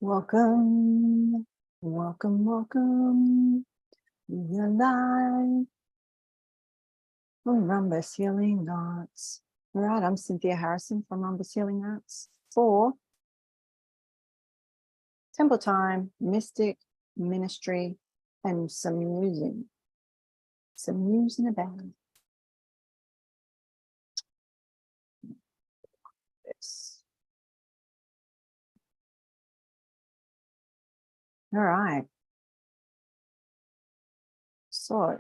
Welcome, welcome, welcome. You're live on Rumbus Healing Arts. All right, I'm Cynthia Harrison from Rumbus Healing Arts for Temple Time, Mystic Ministry, and some musing. Some musing about this. All right. So,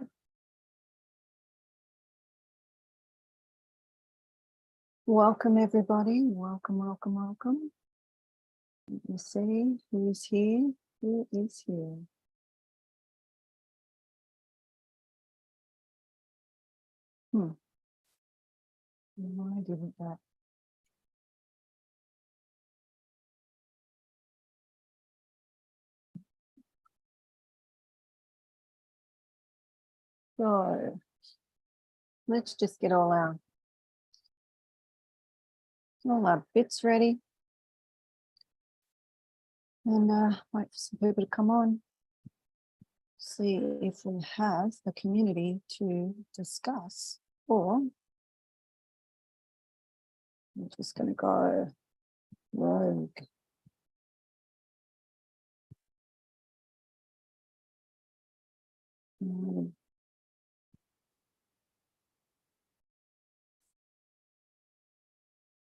welcome everybody. Welcome, welcome, welcome. Let me see who's here. Who is here? Why didn't that? So, let's just get all our bits ready and wait for some people to come on. See if we have a community to discuss, or I'm just going to go rogue.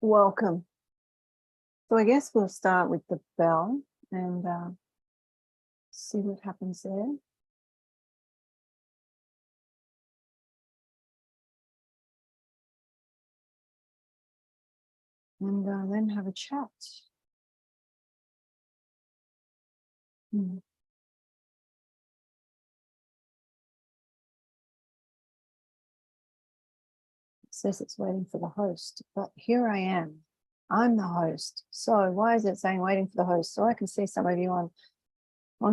Welcome. So I guess we'll start with the bell and see what happens there. And then have a chat. It says it's waiting for the host, but here I am. I'm the host. So why is it saying waiting for the host? So I can see some of you on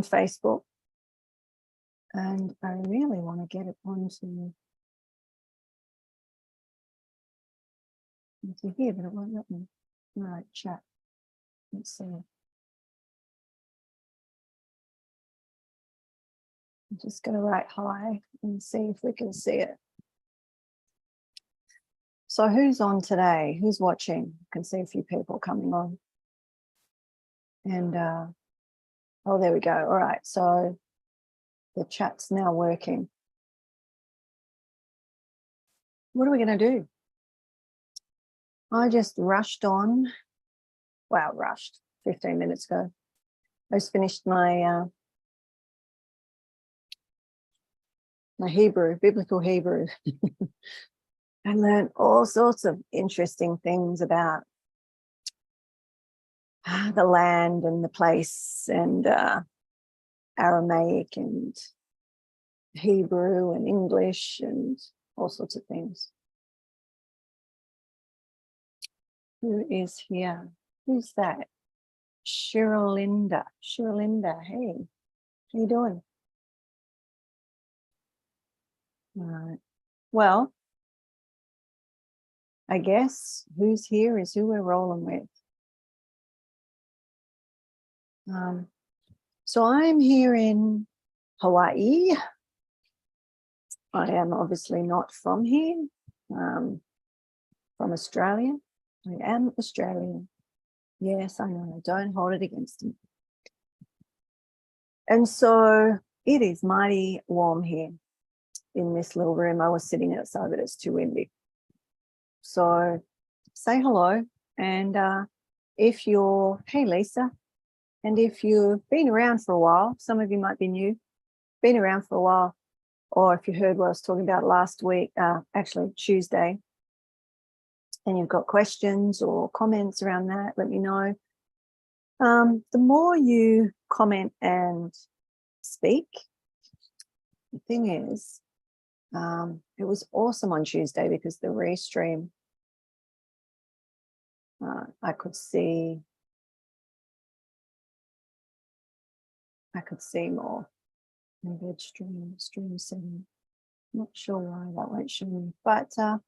Facebook. And I really want to get it onto here, but it won't let me. All right, chat. Let's see. I'm just going to write hi and see if we can see it. So who's on today? Who's watching? I can see a few people coming on. And, oh, there we go. All right, so the chat's now working. What are we going to do? I just rushed on. Wow, rushed 15 minutes ago. I just finished my my Hebrew, biblical Hebrew. I learned all sorts of interesting things about the land and the place and Aramaic and Hebrew and English and all sorts of things. Who is here? Who's that? Shiralinda. Shiralinda, hey, how you doing? All right. Well, I guess who's here is who we're rolling with. So I'm here in Hawaii. I am obviously not from here, from Australia. I am Australian. Yes, I know, don't hold it against me. And so it is mighty warm here in this little room. I was sitting outside, but it's too windy. So say hello. And if you're, hey, Lisa, and if you've been around for a while, some of you might be new, been around for a while, or if you heard what I was talking about last week, actually Tuesday, and you've got questions or comments around that, let me know. The more you comment and speak, the thing is, it was awesome on Tuesday because the restream, I could see more. Embed stream setting. Not sure why that won't show me, but I'm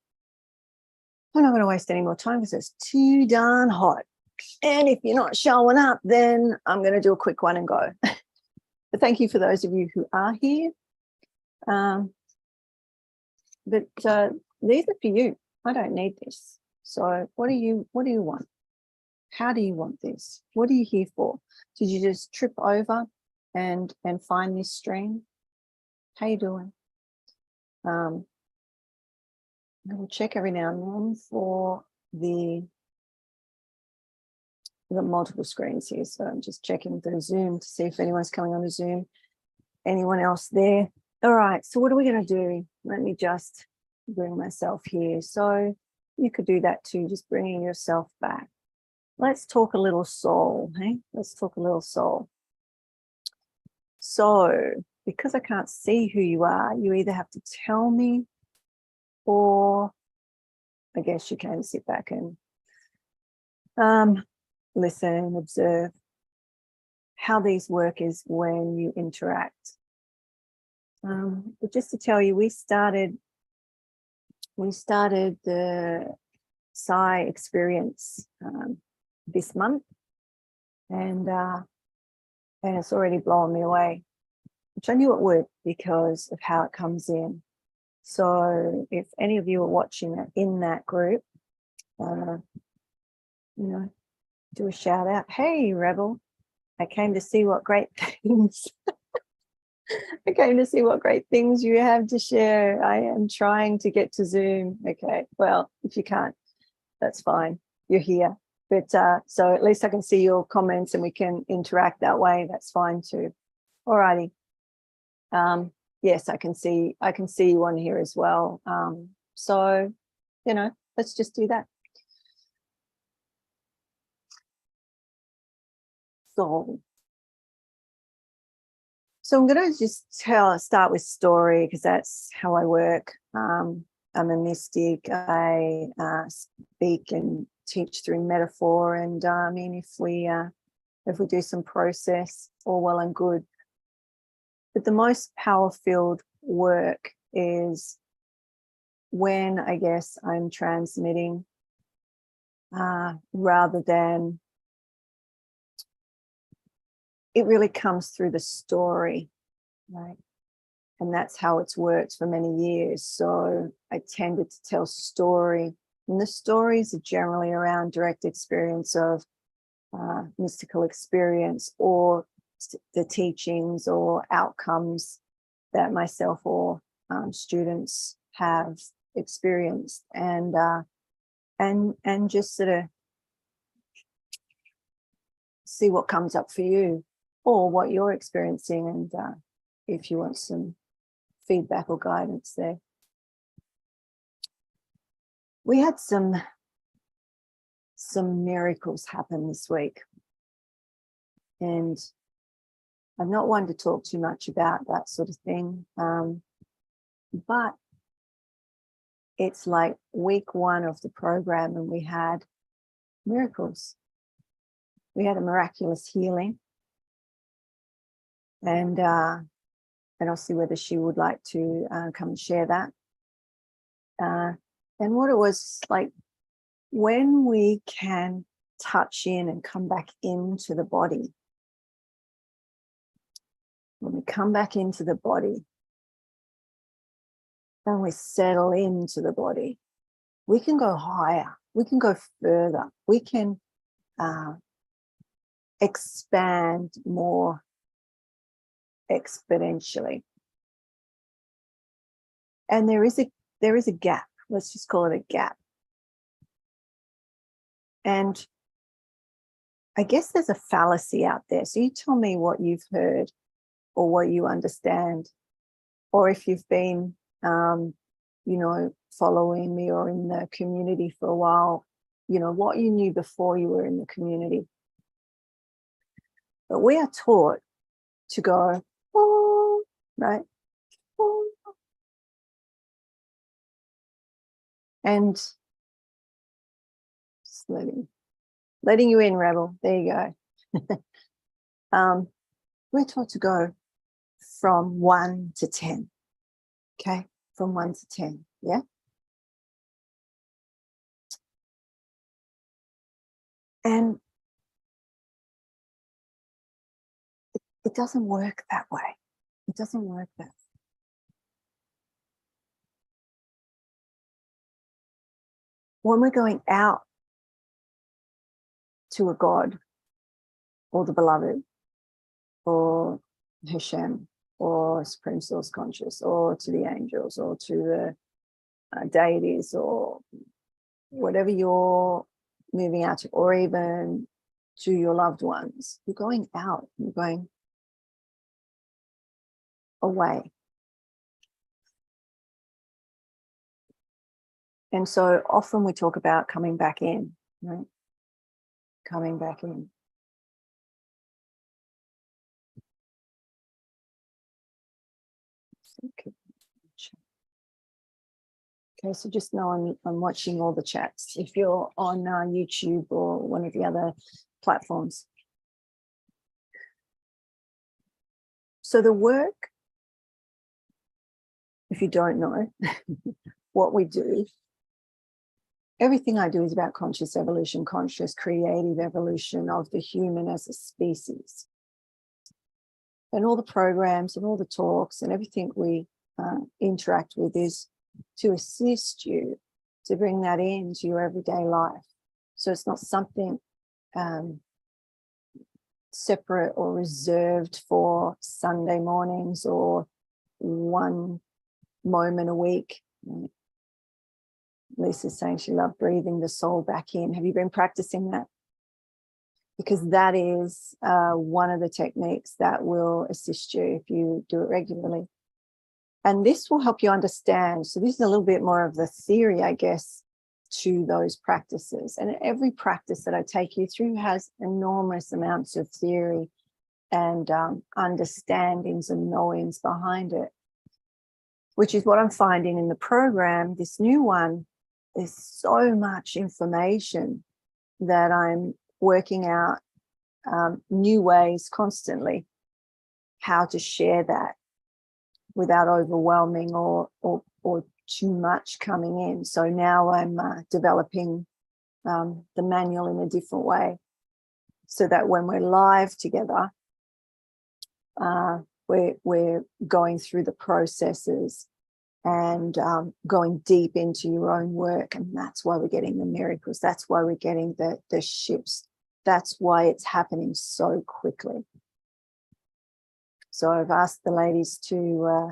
not going to waste any more time because it's too darn hot. And if you're not showing up, then I'm going to do a quick one and go. But thank you for those of you who are here. But these are for you. I don't need this. So what do you want? How do you want this? What are you here for? Did you just trip over and find this stream? How you doing? We'll check every now and then for the multiple screens here. So I'm just checking through Zoom to see if anyone's coming on the Zoom. Anyone else there? All right, so what are we going to do? Let me just bring myself here. So you could do that too, just bringing yourself back. Let's talk a little soul, hey? Let's talk a little soul. So because I can't see who you are, you either have to tell me, or I guess you can sit back and listen, observe how these work is when you interact. But just to tell you, we started the Psi experience this month, and it's already blown me away, which I knew it would because of how it comes in. So if any of you are watching it in that group, you know, do a shout out. Hey, Rebel, I came to see what great things I came to see what great things you have to share. I am trying to get to Zoom. Okay, well, if you can't, that's fine. You're here. But so at least I can see your comments and we can interact that way. That's fine too. All righty. Yes, I can see you on here as well. So, you know, let's just do that. So I'm going to just start with story because that's how I work. I'm a mystic. I speak and teach through metaphor, and I mean, if we do some process, all well and good. But the most power-filled work is when, I guess, I'm transmitting rather than it really comes through the story, right? And that's how it's worked for many years. So I tended to tell story, and the stories are generally around direct experience of mystical experience or the teachings or outcomes that myself or students have experienced, and just sort of see what comes up for you or what you're experiencing, and if you want some feedback or guidance there. We had some miracles happen this week, and I'm not one to talk too much about that sort of thing, but it's like week 1 of the program and we had miracles. We had a miraculous healing, and I'll see whether she would like to come and share that. And what it was like, when we can touch in and come back into the body, when we come back into the body and we settle into the body, we can go higher, we can go further, we can expand more exponentially. And there is a gap. Let's just call it a gap. And I guess there's a fallacy out there. So you tell me what you've heard or what you understand, or if you've been, following me or in the community for a while, what you knew before you were in the community. But we are taught to go, oh, right? Oh. And just letting you in, Rebel. There you go. We're taught to go from 1 to 10. Okay, from 1 to 10. Yeah. And It doesn't work that way. It doesn't work that way. When we're going out to a God or the beloved or Hashem or Supreme Source Conscious or to the angels or to the deities or whatever you're moving out to, or even to your loved ones, you're going out, you're going away. And so often we talk about coming back in, right? Coming back in. Okay, so just know I'm watching all the chats. If you're on YouTube or one of the other platforms. So the work, if you don't know what we do, everything I do is about conscious evolution, conscious creative evolution of the human as a species. And all the programs and all the talks and everything we interact with is to assist you to bring that into your everyday life. So it's not something separate or reserved for Sunday mornings or one moment a week. Lisa's saying she loved breathing the soul back in. Have you been practicing that? Because that is one of the techniques that will assist you if you do it regularly. And this will help you understand. So this is a little bit more of the theory, I guess, to those practices. And every practice that I take you through has enormous amounts of theory and understandings and knowings behind it, which is what I'm finding in the program. This new one, there's so much information that I'm working out new ways constantly how to share that without overwhelming or too much coming in. So now I'm developing the manual in a different way so that when we're live together, we're going through the processes and going deep into your own work. And that's why we're getting the miracles. That's why we're getting the shifts. That's why it's happening so quickly. So I've asked the ladies to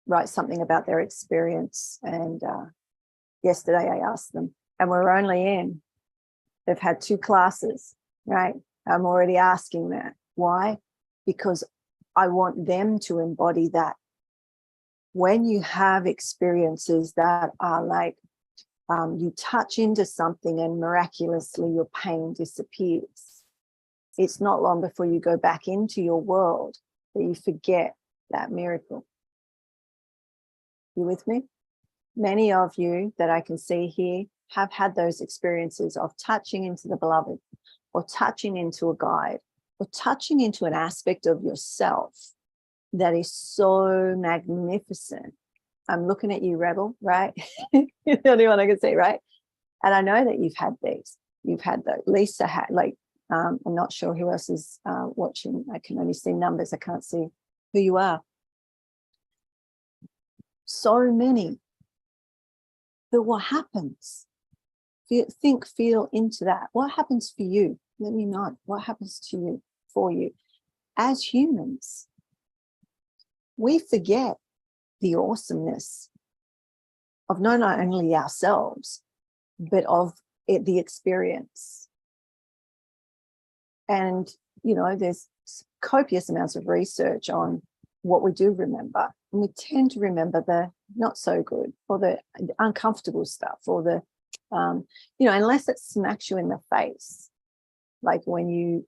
write something about their experience. And yesterday I asked them, and we're only in, they've had 2 classes, right? I'm already asking that. Why? Because I want them to embody that. When you have experiences that are like, you touch into something and miraculously your pain disappears. It's not long before you go back into your world that you forget that miracle. You with me? Many of you that I can see here have had those experiences of touching into the beloved, or touching into a guide, or touching into an aspect of yourself that is so magnificent. I'm looking at you, Rebel, right? You're the only one I can see, right? And I know that you've had these. You've had those. Lisa had, like, I'm not sure who else is watching. I can only see numbers. I can't see who you are. So many. But what happens? Think, feel into that. What happens for you? Let me know. What happens to you, for you? As humans, we forget the awesomeness of not only ourselves, but of the experience. And, you know, there's copious amounts of research on what we do remember. And we tend to remember the not so good or the uncomfortable stuff or the, you know, unless it smacks you in the face, like when you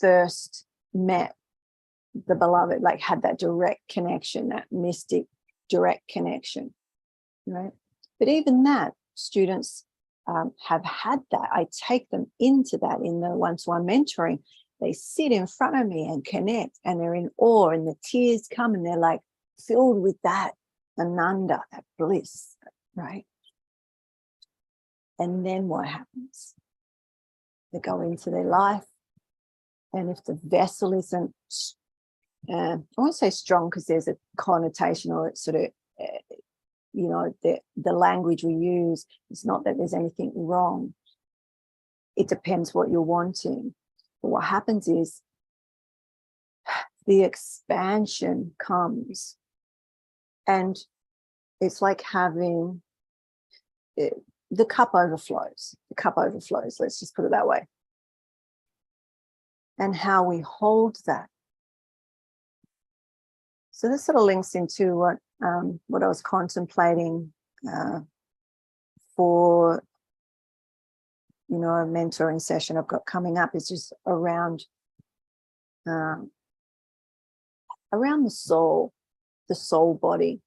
first met the beloved, like had that direct connection, that mystic direct connection, right? But even that, students have had that. I take them into that in the one-to-one mentoring. They sit in front of me and connect, and they're in awe, and the tears come, and they're like filled with that ananda, that bliss, right? And then what happens? that go into their life. And if the vessel isn't, I won't say strong because there's a connotation, or it's sort of, you know, the language we use, it's not that there's anything wrong. It depends what you're wanting. But what happens is the expansion comes, and it's like having the cup overflows. The cup overflows, let's just put it that way. And how we hold that. So this sort of links into what I was contemplating for, you know, a mentoring session I've got coming up. Is just around the soul body,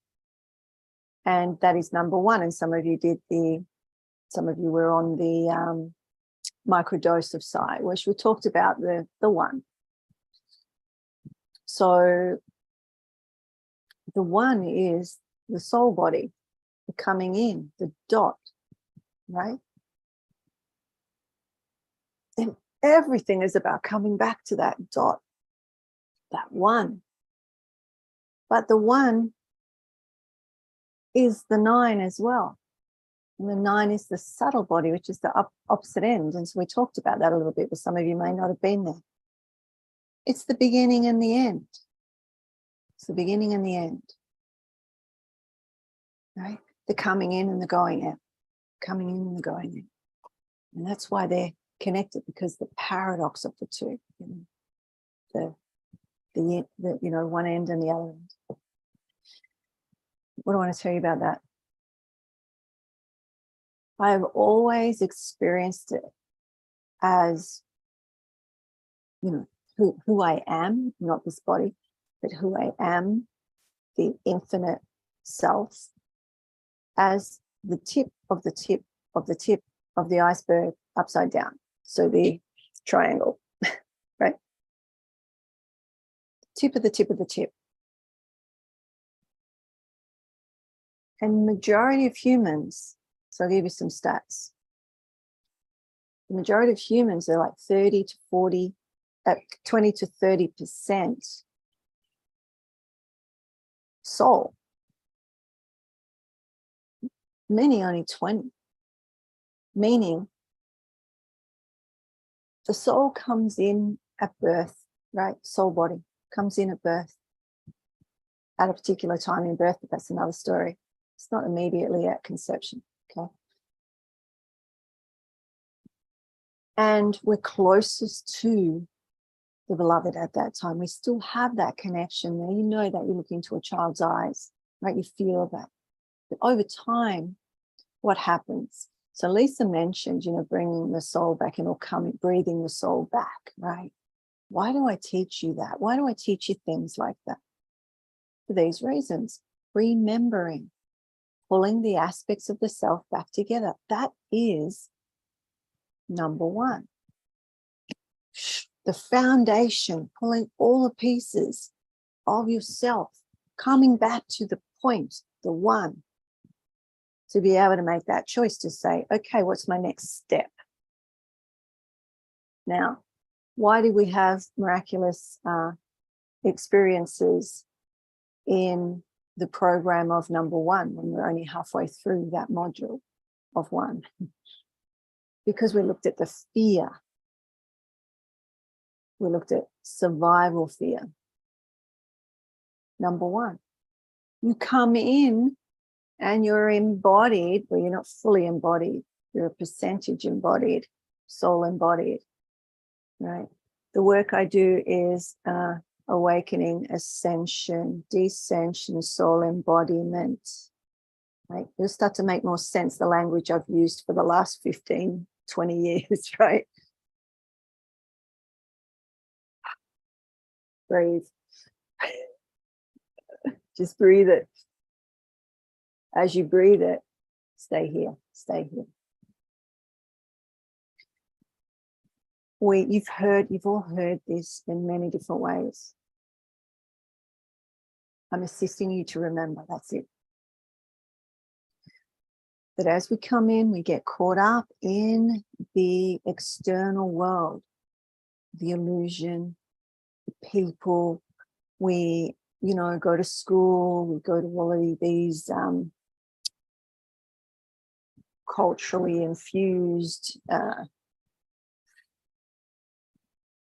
and that is number one. And some of you were on the microdose of Psi, which we talked about the one. So the one is the soul body, the coming in, the dot, right? And everything is about coming back to that dot, that one. But the one is the 9 as well. And the 9 is the subtle body, which is the opposite end. And so we talked about that a little bit, but some of you may not have been there. It's the beginning and the end. It's the beginning and the end. Right? The coming in and the going out. Coming in and the going in. And that's why they're connected, because the paradox of the two. You know, the you know, one end and the other end. What do I want to tell you about that? I've always experienced it as, you know, who I am, not this body, but who I am, the infinite self, as the tip of the tip of the tip of the iceberg upside down. So the triangle, right? Tip of the tip of the tip. And majority of humans, so I'll give you some stats. The majority of humans are like 30 to 40, 20 to 30% soul. Many only 20. Meaning the soul comes in at birth, right? Soul body comes in at birth. At a particular time in birth, but that's another story. It's not immediately at conception, okay? And we're closest to the beloved at that time. We still have that connection there. You know that you look into a child's eyes, right? You feel that. But over time, what happens? So Lisa mentioned, you know, bringing the soul back in, or breathing the soul back, right? Why do I teach you that? Why do I teach you things like that? For these reasons. Remembering, pulling the aspects of the self back together. That is number one. The foundation, pulling all the pieces of yourself, coming back to the point, the one, to be able to make that choice to say, okay, what's my next step? Now, why do we have miraculous experiences in the program of number one when we're only halfway through that module of one? Because we looked at the fear. We looked at survival fear. Number one, you come in and you're embodied, well, you're not fully embodied. You're a percentage embodied, soul embodied, right? The work I do is awakening, ascension, descension, soul embodiment, right? It'll start to make more sense, the language I've used for the last 15, 20 years, right? Breathe. Just breathe it. As you breathe it, stay here, stay here. You've all heard this in many different ways. I'm assisting you to remember, that's it. that as we come in, we get caught up in the external world, the illusion, the people. We, go to school, we go to all of these culturally infused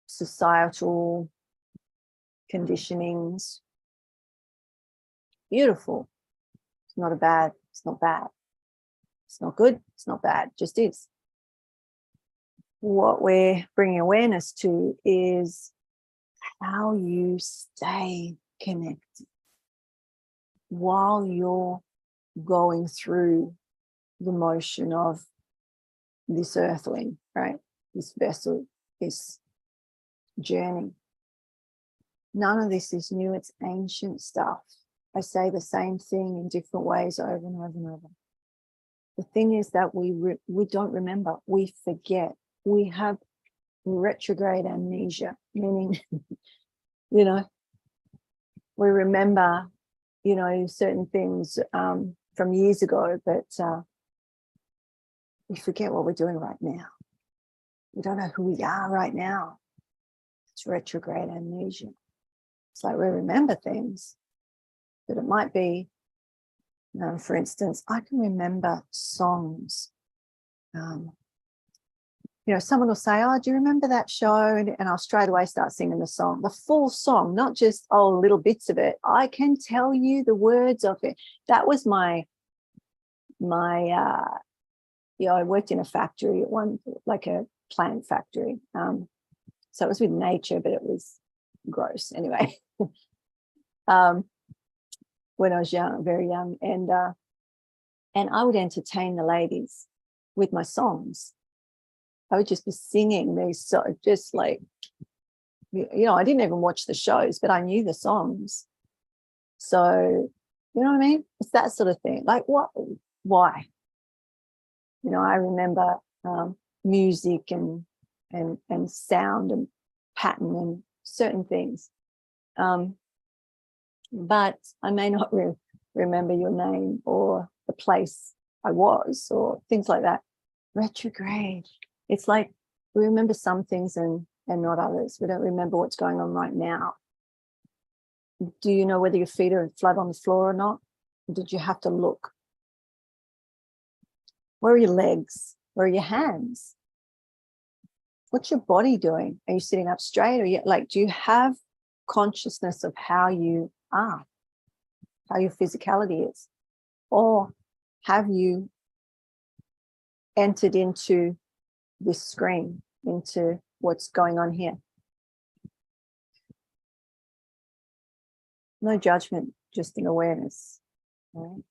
societal conditionings. Beautiful. It's not bad. It's not good. It's not bad. It just is. What we're bringing awareness to is how you stay connected while you're going through the motion of this earthling, right? This vessel, this journey. None of this is new. It's ancient stuff. I say the same thing in different ways over and over and over. The thing is that we don't remember. We forget. We have retrograde amnesia, meaning, we remember, certain things from years ago, but we forget what we're doing right now. We don't know who we are right now. It's retrograde amnesia. It's like we remember things, but it might be, for instance, I can remember songs. Someone will say, "Oh, do you remember that show?" And I'll straight away start singing the song, the full song, not just, little bits of it. I can tell you the words of it. That was my I worked in a factory at one, like a plant factory. So it was with nature, but it was gross anyway. When I was young, very young, and I would entertain the ladies with my songs. I would just be singing these, so just like, I didn't even watch the shows, but I knew the songs. So, you know what I mean? It's that sort of thing. Like, what? Why? I remember music and sound and pattern and certain things. But I may not remember your name or the place I was or things like that. Retrograde. It's like we remember some things and not others. We don't remember what's going on right now. Do you know whether your feet are flat on the floor or not? Or did you have to look? Where are your legs? Where are your hands? What's your body doing? Are you sitting up straight? Or do you have consciousness of how you are, how your physicality is? Or have you entered into this screen, into what's going on here? No judgment, just an awareness. Right?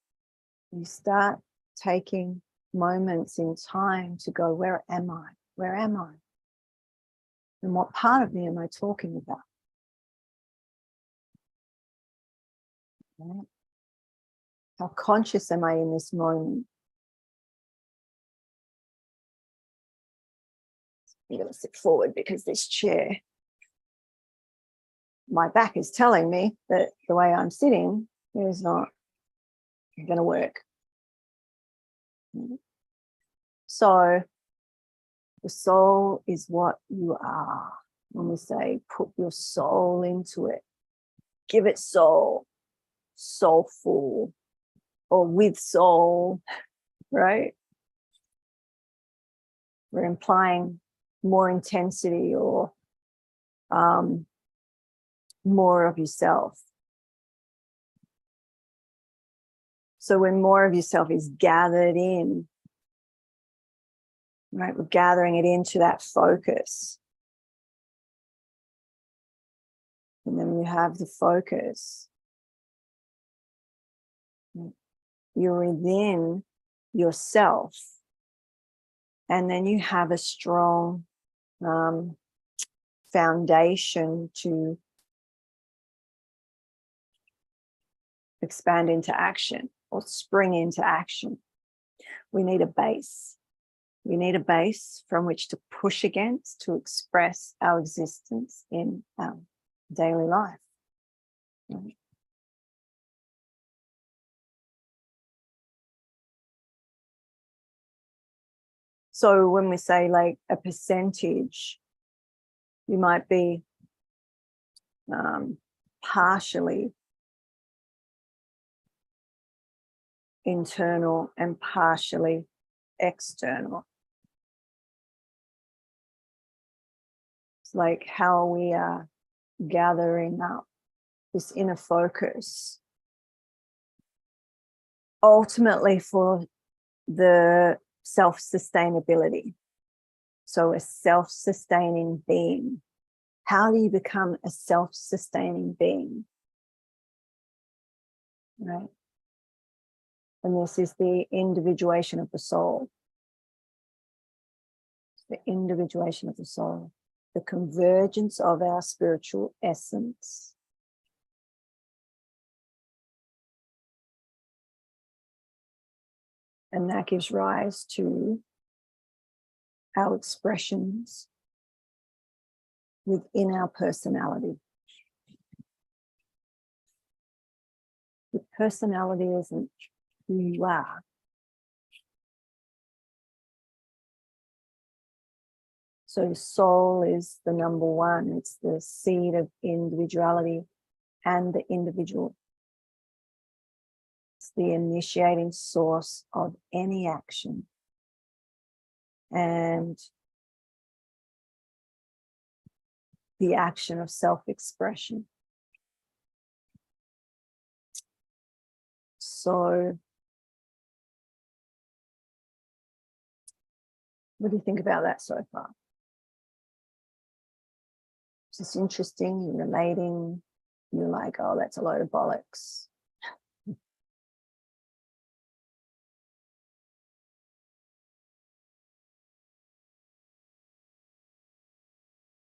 You start taking moments in time to go, where am I? Where am I? And what part of me am I talking about? Right? How conscious am I in this moment? I'm going to sit forward because this chair, my back is telling me that the way I'm sitting is not going to work. So the soul is what you are. When we say put your soul into it, give it soul, soulful, or with soul, right? We're implying more intensity or more of yourself. So when more of yourself is gathered in, right, we're gathering it into that focus. And then you have the focus. You're within yourself. And then you have a strong foundation to expand into action or spring into action. We need a base. We need a base from which to push against to express our existence in daily life. So when we say like a percentage, you might be partially internal and partially external. It's like how we are gathering up this inner focus, ultimately for the self-sustainability. So a self-sustaining being. How do you become a self-sustaining being? Right? And this is the individuation of the soul. The individuation of the soul. The convergence of our spiritual essence. And that gives rise to our expressions within our personality. The personality isn't who you are. So soul is the number one. It's the seed of individuality and the individual. It's the initiating source of any action. And the action of self-expression. So what do you think about that so far? Is this interesting? You're relating, you're like, oh, that's a load of bollocks.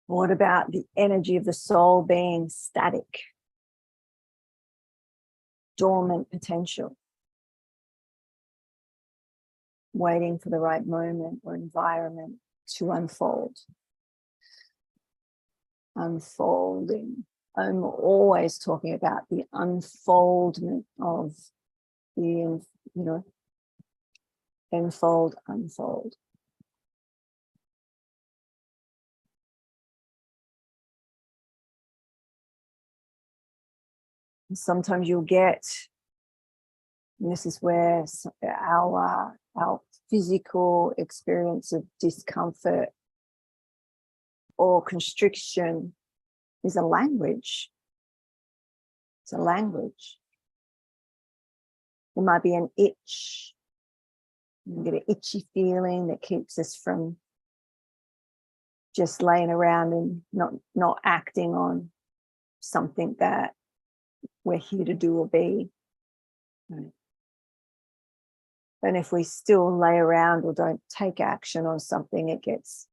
What about the energy of the soul being static? Dormant potential. Waiting for the right moment or environment to unfold. Unfolding. I'm always talking about the unfoldment of the, enfold, unfold. Sometimes you'll get, and this is where our physical experience of discomfort or constriction is a language. It's a language. There might be an itch. You get an itchy feeling that keeps us from just laying around and not acting on something that we're here to do or be. Right. And if we still lay around or don't take action on something, it gets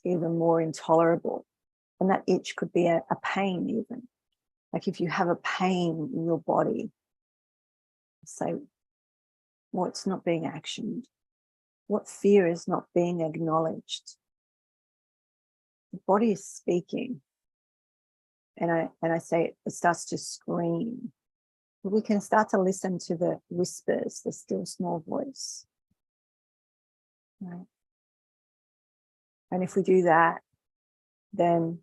even more intolerable. And that itch could be a pain even. Like if you have a pain in your body, say, what's not being actioned? What fear is not being acknowledged? The body is speaking. And I say it starts to scream. But we can start to listen to the whispers, the still small voice. Right? And if we do that, then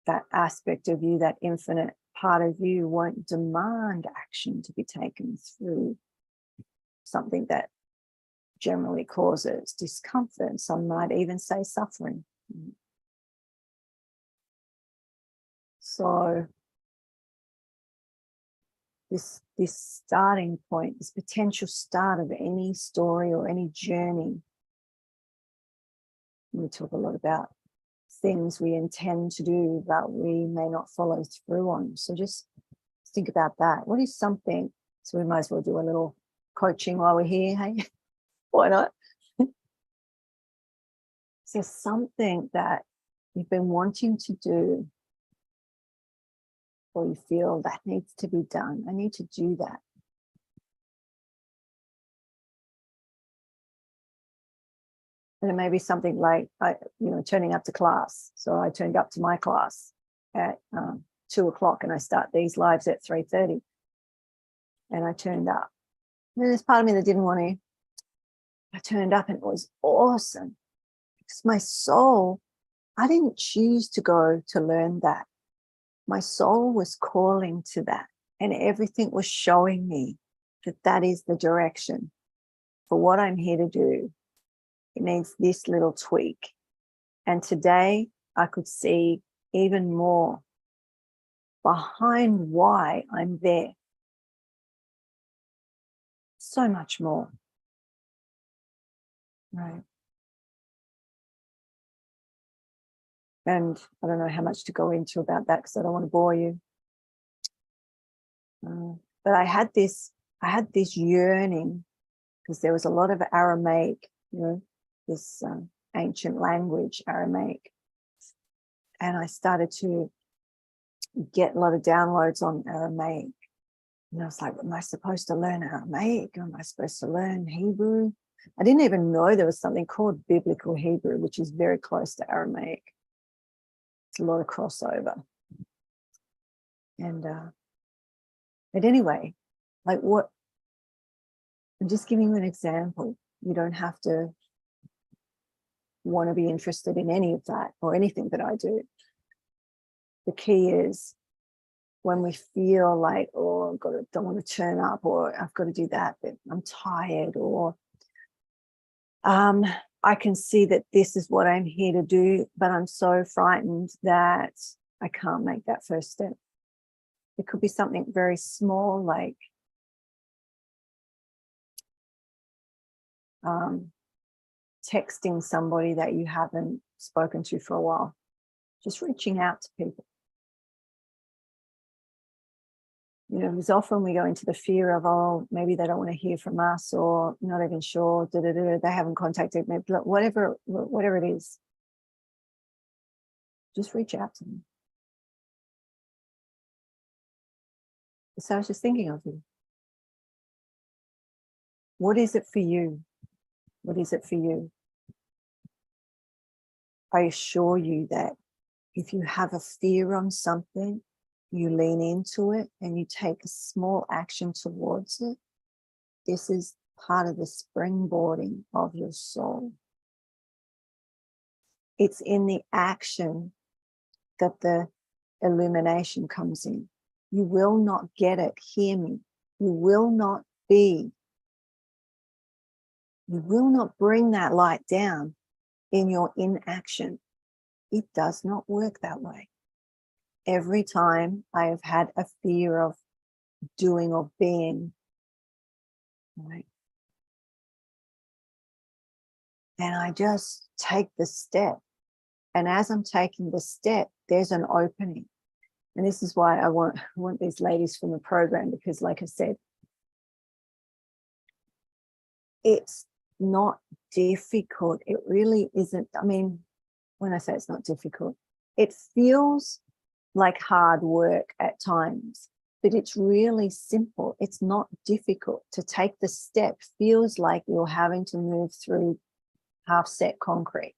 that aspect of you, that infinite part of you, won't demand action to be taken through something that generally causes discomfort. Some might even say suffering. So this starting point, this potential start of any story or any journey, we talk a lot about things we intend to do but we may not follow through on. So just think about that. What is something, so we might as well do a little coaching while we're here, hey? Why not? So something that you've been wanting to do, or you feel that needs to be done. I need to do that. And it may be something like, turning up to class. So I turned up to my class at 2 o'clock and I start these lives at 3:30. And I turned up. And there's part of me that didn't want to. I turned up and it was awesome because my soul, I didn't choose to go to learn that. My soul was calling to that, and everything was showing me that that is the direction for what I'm here to do. It needs this little tweak. And today I could see even more behind why I'm there. So much more. Right. And I don't know how much to go into about that because I don't want to bore you. But I had this yearning because there was a lot of Aramaic, this ancient language, Aramaic. And I started to get a lot of downloads on Aramaic. And I was like, am I supposed to learn Aramaic? Am I supposed to learn Hebrew? I didn't even know there was something called Biblical Hebrew, which is very close to Aramaic. It's a lot of crossover. And but anyway, like what, I'm just giving you an example. You don't have to want to be interested in any of that or anything that I do. The key is when we feel like, oh, don't want to turn up, or I've got to do that, but I'm tired, or I can see that this is what I'm here to do, but I'm so frightened that I can't make that first step. It could be something very small, like texting somebody that you haven't spoken to for a while, just reaching out to people. Because often we go into the fear of, oh, maybe they don't want to hear from us, or not even sure, they haven't contacted me, whatever it is. Just reach out to them. So I was just thinking of you. What is it for you? What is it for you? I assure you that if you have a fear on something, you lean into it and you take a small action towards it. This is part of the springboarding of your soul. It's in the action that the illumination comes in. You will not get it, hear me. You will not bring that light down in your inaction. It does not work that way. Every time I have had a fear of doing or being, right? And I just take the step. And as I'm taking the step, there's an opening. And this is why I want these ladies from the program, because like I said, it's not difficult. It really isn't. I mean, when I say it's not difficult, it feels like hard work at times, but it's really simple. It's not difficult to take the step. Feels like you're having to move through half set concrete,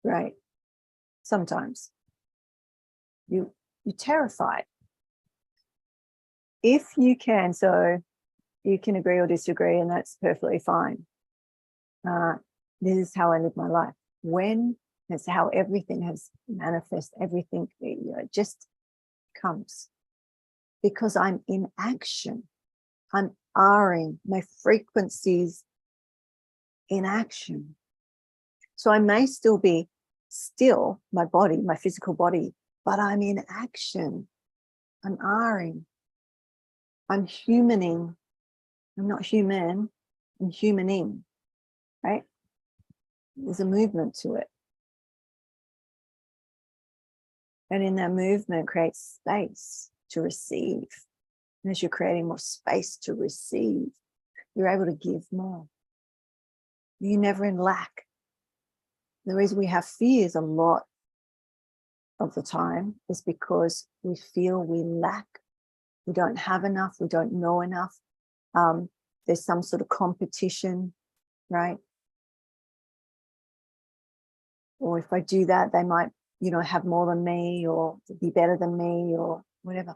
right? Sometimes you're terrified. If you can, so you can agree or disagree, and that's perfectly fine. This is how I live my life. That's how everything has manifested, everything just comes. Because I'm in action. I'm R-ing, my frequencies in action. So I may still be still, my body, my physical body, but I'm in action. I'm R-ing. I'm humaning. I'm not human, I'm humaning, right? There's a movement to it. And in that movement creates space to receive. And as you're creating more space to receive, you're able to give more. You're never in lack. The reason we have fears a lot of the time is because we feel we lack. We don't have enough. We don't know enough. There's some sort of competition, right? Or if I do that, they might, have more than me or be better than me or whatever.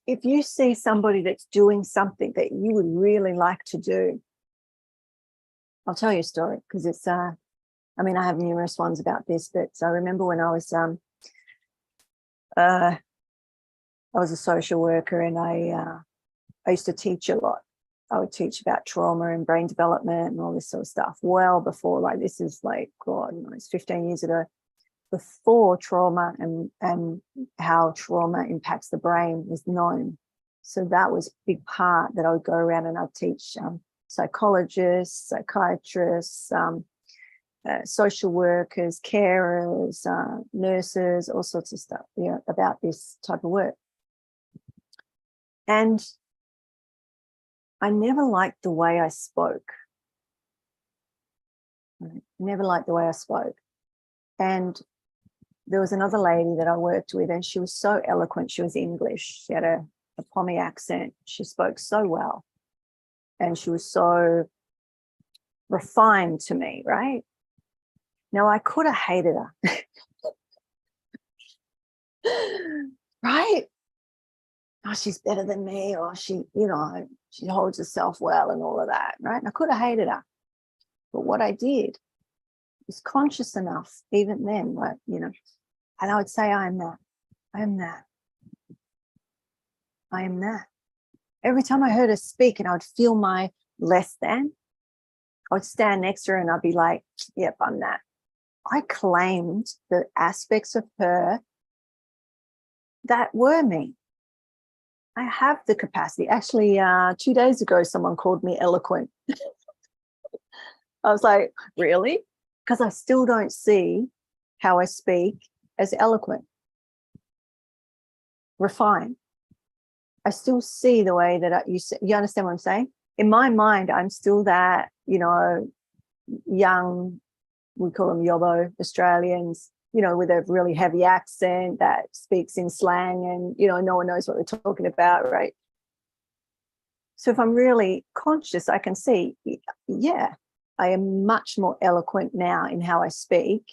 if you see somebody that's doing something that you would really like to do, I'll tell you a story because it's, I mean, I have numerous ones about this, but I remember when I was a social worker, and I used to teach a lot. I would teach about trauma and brain development and all this sort of stuff well before, like, this is like, God, it's 15 years ago, before trauma and how trauma impacts the brain was known. So that was a big part that I would go around and I'd teach psychologists, psychiatrists, social workers, carers, nurses, all sorts of stuff, about this type of work. And I never liked the way I spoke. Never liked the way I spoke. And there was another lady that I worked with, and she was so eloquent. She was English. She had a Pommy accent. She spoke so well. And she was so refined to me, right? Now, I could have hated her. Right? Oh, she's better than me, or she holds herself well and all of that, right? And I could have hated her. But what I did was conscious enough, even then, like, and I would say, I am that. I am that. I am that. Every time I heard her speak and I would feel my less than, I would stand next to her and I'd be like, yep, I'm that. I claimed the aspects of her that were me. I have the capacity. Actually, 2 days ago, someone called me eloquent. I was like, really? Because I still don't see how I speak as eloquent, refined. I still see the way that you understand what I'm saying? In my mind, I'm still that, young, we call them yobbo Australians, with a really heavy accent that speaks in slang and, no one knows what they're talking about, right? So if I'm really conscious, I can see, yeah, I am much more eloquent now in how I speak.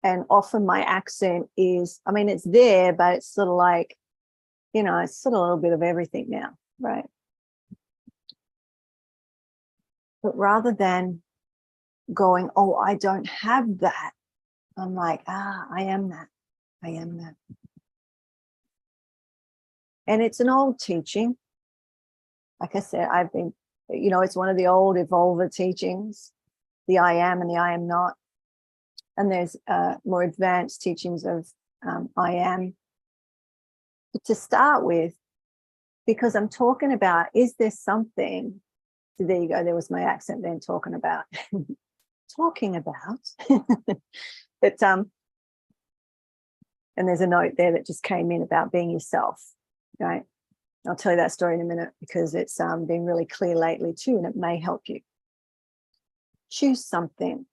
And often my accent is, it's there, but it's sort of like, it's sort of a little bit of everything now, right? But rather than going, oh, I don't have that, I'm like, I am that. I am that. And it's an old teaching. Like I said, I've been, it's one of the old evolver teachings, the I am and the I am not. And there's more advanced teachings of I am. But to start with, because I'm talking about, is there something, so there you go, there was my accent then, talking about, but and there's a note there that just came in about being yourself, right? I'll tell you that story in a minute because it's been really clear lately too, and it may help you. Choose something.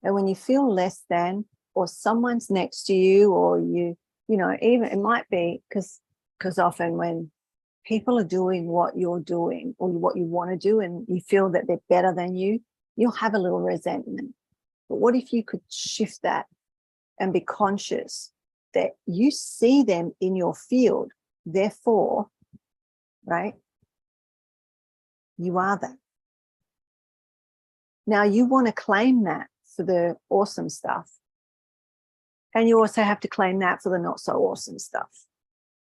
And when you feel less than, or someone's next to you, or even it might be because often when people are doing what you're doing or what you want to do and you feel that they're better than you, you'll have a little resentment. But what if you could shift that and be conscious that you see them in your field, therefore, right, you are that. Now you want to claim that for the awesome stuff. And you also have to claim that for the not so awesome stuff,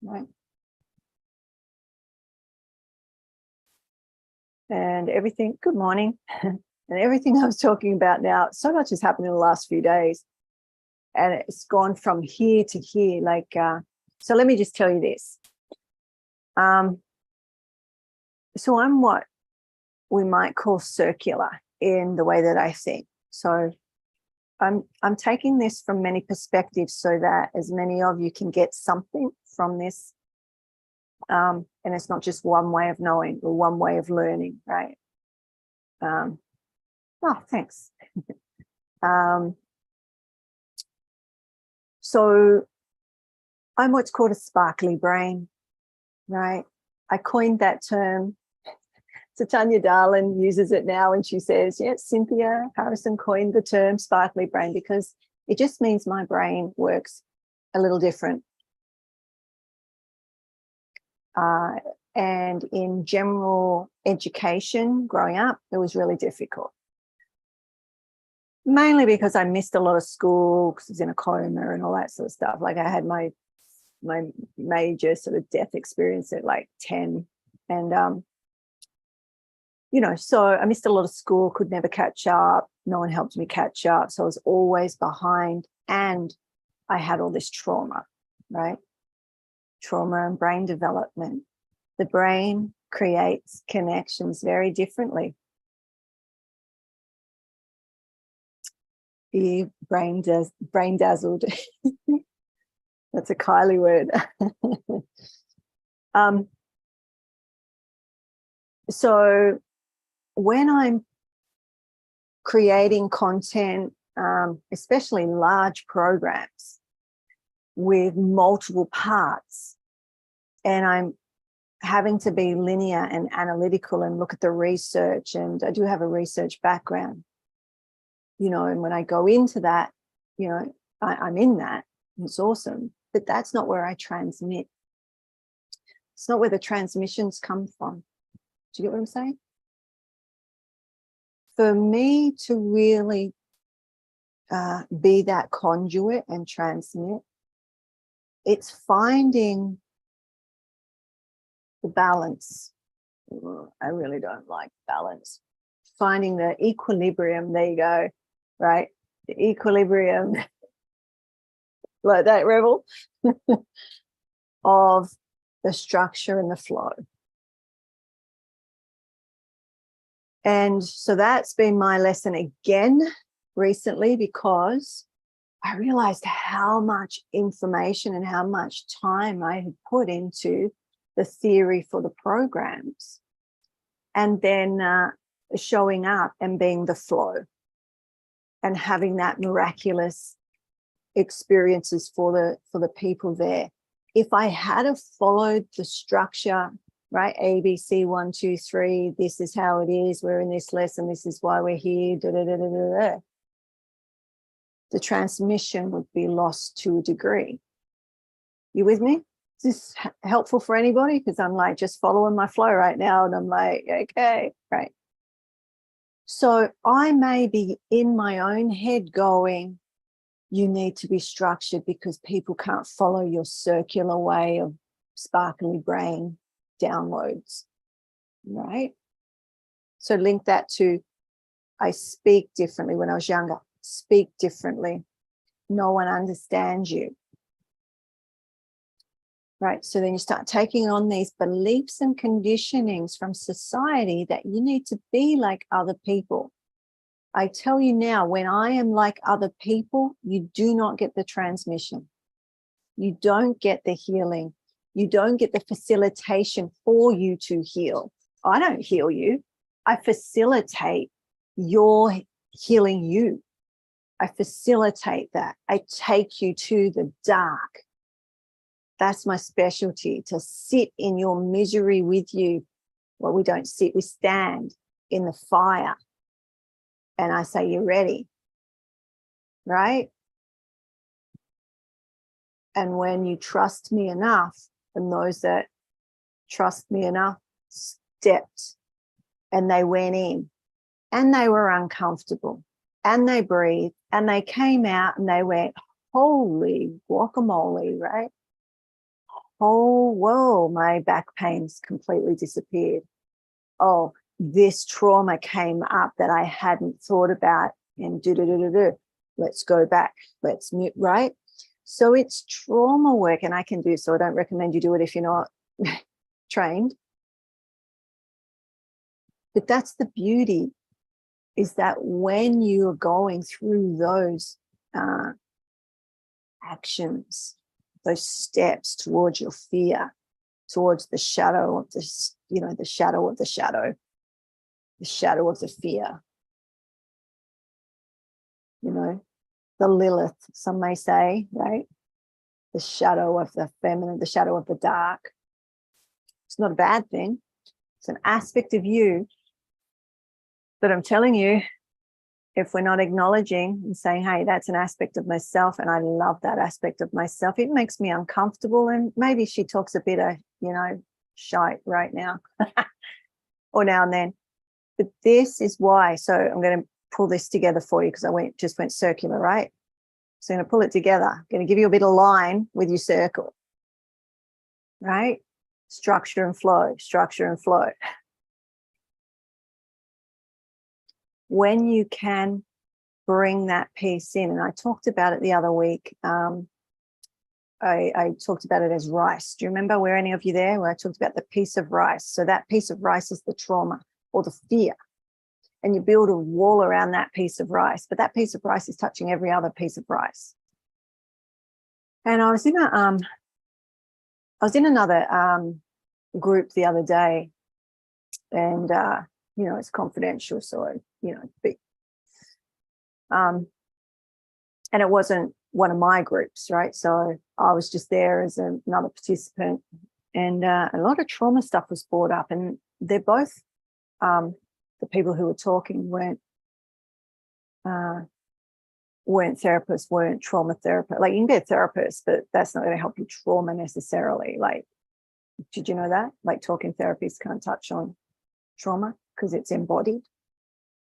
right? And everything, good morning. And everything I was talking about now, so much has happened in the last few days. And it's gone from here to here. Like, so let me just tell you this. So I'm what we might call circular in the way that I think. So I'm taking this from many perspectives so that as many of you can get something from this. And it's not just one way of knowing or one way of learning, right? Oh, thanks. So I'm what's called a sparkly brain, right? I coined that term. So Tanya Darlin uses it now and she says, yes, Cynthia Harrison coined the term sparkly brain because it just means my brain works a little different. And in general education growing up, it was really difficult. Mainly because I missed a lot of school because I was in a coma and all that sort of stuff. Like I had my major sort of death experience at like 10. And, you know, so I missed a lot of school, could never catch up. No one helped me catch up. So I was always behind. And I had all this trauma, right? Trauma and brain development. The brain creates connections very differently. The brain dazzled. That's a Kylie word. So when I'm creating content, especially large programs with multiple parts, and I'm having to be linear and analytical and look at the research, and I do have a research background, you know, and when I go into that, you know, I'm in that, it's awesome, but that's not where I transmit. It's not where the transmissions come from. Do you get what I'm saying? For me to really be that conduit and transmit, it's finding the balance. I really don't like balance. Finding the equilibrium, there you go, right? The equilibrium, like that, Rebel, of the structure and the flow. And so that's been my lesson again recently, because I realized how much information and how much time I had put into the theory for the programs, and then showing up and being the flow and having that miraculous experiences for the people there. If I had have followed the structure, right, ABC 1 2 3, this is how it is, we're in this lesson, this is why we're here, da, da, da, da, da, da, the transmission would be lost to a degree. You with me? Is this helpful for anybody? Because I'm like just following my flow right now, and I'm like, okay, right. So I may be in my own head going, you need to be structured because people can't follow your circular way of sparkly brain downloads, right? So link that to, I speak differently when I was younger. Speak differently. No one understands you. Right. So then you start taking on these beliefs and conditionings from society that you need to be like other people. I tell you now, when I am like other people, you do not get the transmission. You don't get the healing. You don't get the facilitation for you to heal. I don't heal you. I facilitate your healing you. I facilitate that. I take you to the dark. That's my specialty, to sit in your misery with you. Well, we don't sit, we stand in the fire. And I say, you ready? Right? And when you trust me enough, and those that trust me enough stepped, and they went in, and they were uncomfortable, and they breathed, and they came out, and they went, holy guacamole, right? Oh, whoa, my back pain's completely disappeared. Oh, this trauma came up that I hadn't thought about, and let's go back, let's mute, right? So it's trauma work, and I can do so. I don't recommend you do it if you're not trained. But that's the beauty, is that when you're going through those actions, those steps towards your fear, towards the shadow of this, you know, the shadow of the shadow, the shadow of the fear, you know, the Lilith, some may say, right? The shadow of the feminine, the shadow of the dark. It's not a bad thing. It's an aspect of you that I'm telling you, if we're not acknowledging and saying, hey, that's an aspect of myself, and I love that aspect of myself, it makes me uncomfortable. And maybe she talks a bit of, you know, shite right now or now and then. But this is why. So I'm going to pull this together for you because I just went circular, right? So I'm going to pull it together. I'm going to give you a bit of line with your circle, right? Structure and flow, structure and flow. When you can bring that piece in, and I talked about it the other week. I talked about it as rice. Do you remember, were any of you there, where I talked about the piece of rice? So that piece of rice is the trauma or the fear. And you build a wall around that piece of rice, but that piece of rice is touching every other piece of rice. And I was in another group the other day, and you know, it's confidential, so you know, and it wasn't one of my groups, right? So I was just there as another participant, and a lot of trauma stuff was brought up, and they're both the people who were talking weren't therapists, weren't trauma therapists. Like, you can be a therapist, but that's not going to help you trauma necessarily. Like, did you know that? Like, talking therapists can't touch on trauma because it's embodied.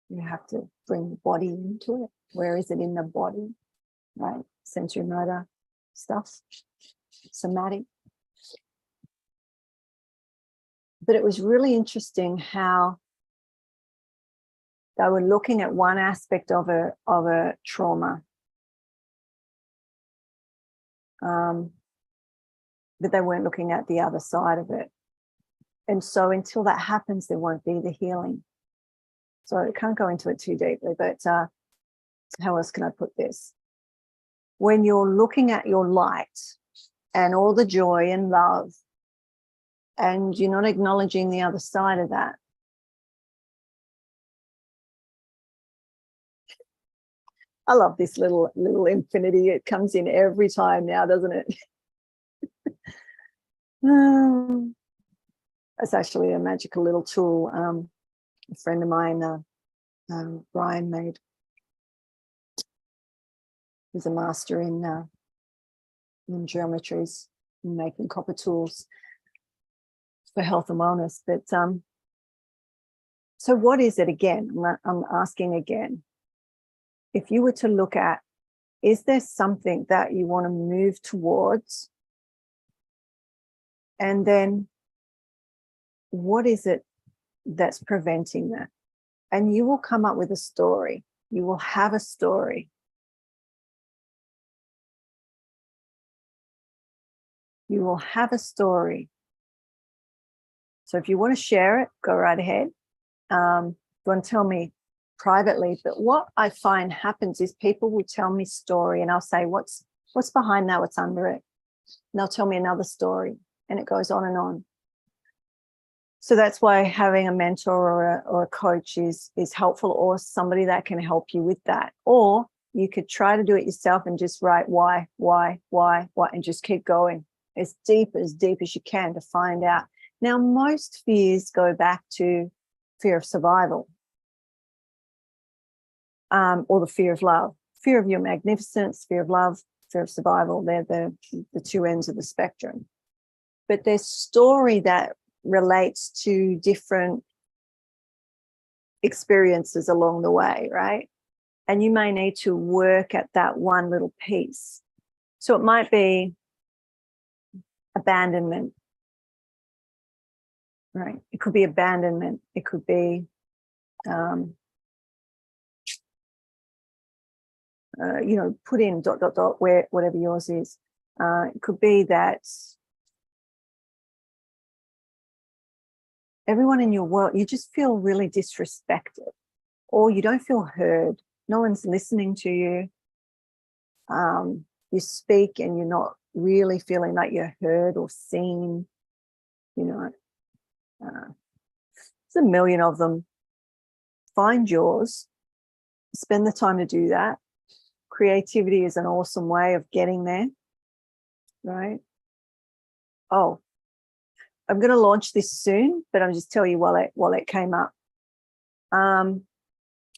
You have to bring the body into it. Where is it in the body? Right? Sensory motor stuff, somatic. But it was really interesting how they were looking at one aspect of a trauma, but they weren't looking at the other side of it. And so until that happens, there won't be the healing. So I can't go into it too deeply, but how else can I put this? When you're looking at your light and all the joy and love, and you're not acknowledging the other side of that, I love this little infinity. It comes in every time now, doesn't it? It's actually a magical little tool. A friend of mine, Brian, made. He's a master in geometries, in making copper tools for health and wellness. But so what is it again? I'm asking again. If you were to look at, is there something that you want to move towards? And then what is it that's preventing that? And you will come up with a story. You will have a story. You will have a story. So if you want to share it, go right ahead. If you want to tell me privately, but what I find happens is people will tell me story, and I'll say, what's behind that? What's under it? And they'll tell me another story, and it goes on and on. So that's why having a mentor or a coach is helpful, or somebody that can help you with that. Or you could try to do it yourself and just write why, and just keep going as deep as you can to find out. Now, most fears go back to fear of survival, or the fear of love. Fear of your magnificence, fear of love, fear of survival. They're the two ends of the spectrum. But there's story that relates to different experiences along the way, right? And you may need to work at that one little piece. So it might be abandonment, right? It could be abandonment. It could be you know, put in ... where whatever yours is. It could be that everyone in your world, you just feel really disrespected, or you don't feel heard. No one's listening to you. You speak and you're not really feeling like you're heard or seen. You know, there's a million of them. Find yours. Spend the time to do that. Creativity is an awesome way of getting there, right? Oh, I'm going to launch this soon, but I'll just tell you while it came up.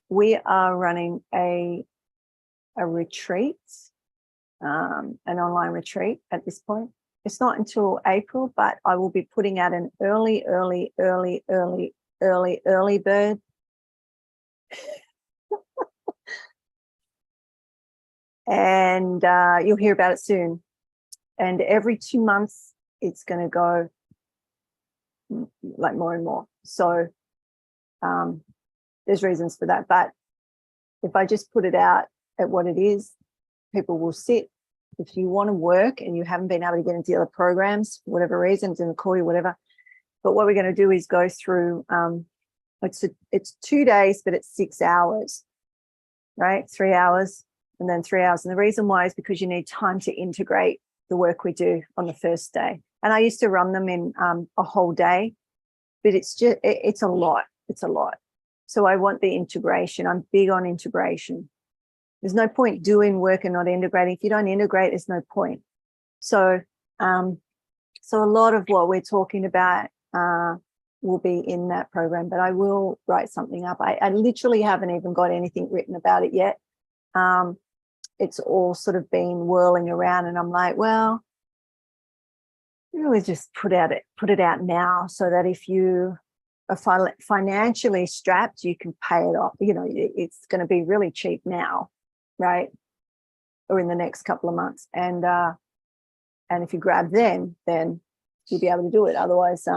We are running a retreat, an online retreat at this point. it's not until April, but I will be putting out an early bird. And you'll hear about it soon. And every 2 months, it's going to go like more and more. So there's reasons for that. But if I just put it out at what it is, people will sit. If you want to work and you haven't been able to get into the other programs, for whatever reason, it's in the call you, whatever. But what we're going to do is go through, it's 2 days, but it's 6 hours, right? 3 hours and then 3 hours. And the reason why is because you need time to integrate the work we do on the first day. And I used to run them in a whole day, but it's a lot. It's a lot. So I want the integration. I'm big on integration. There's no point doing work and not integrating. If you don't integrate, there's no point. So, so a lot of what we're talking about will be in that program, but I will write something up. I literally haven't even got anything written about it yet. It's all sort of been whirling around, and I'm like, well, really just put it out now, so that if you are financially strapped, you can pay it off. You know, it's going to be really cheap now, right? Or in the next couple of months, and if you grab them, then you'll be able to do it. Otherwise,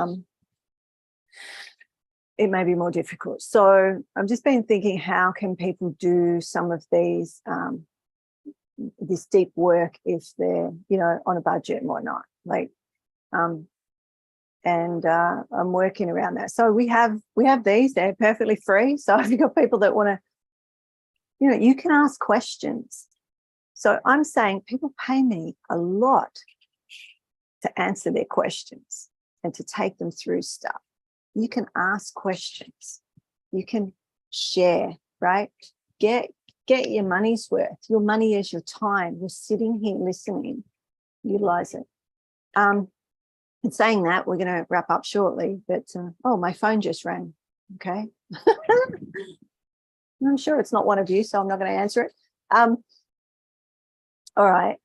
it may be more difficult. So I've just been thinking, how can people do some of these this deep work if they're, you know, on a budget and whatnot, like, and I'm working around that. So we have these, they're perfectly free. So if you've got people that want to, you know, you can ask questions. So I'm saying people pay me a lot to answer their questions and to take them through stuff. You can ask questions. You can share, right? Get your money's worth. Your money is your time. You're sitting here listening. Utilize it. In saying that, we're going to wrap up shortly. But oh, my phone just rang. Okay. I'm sure it's not one of you, so I'm not going to answer it. All right.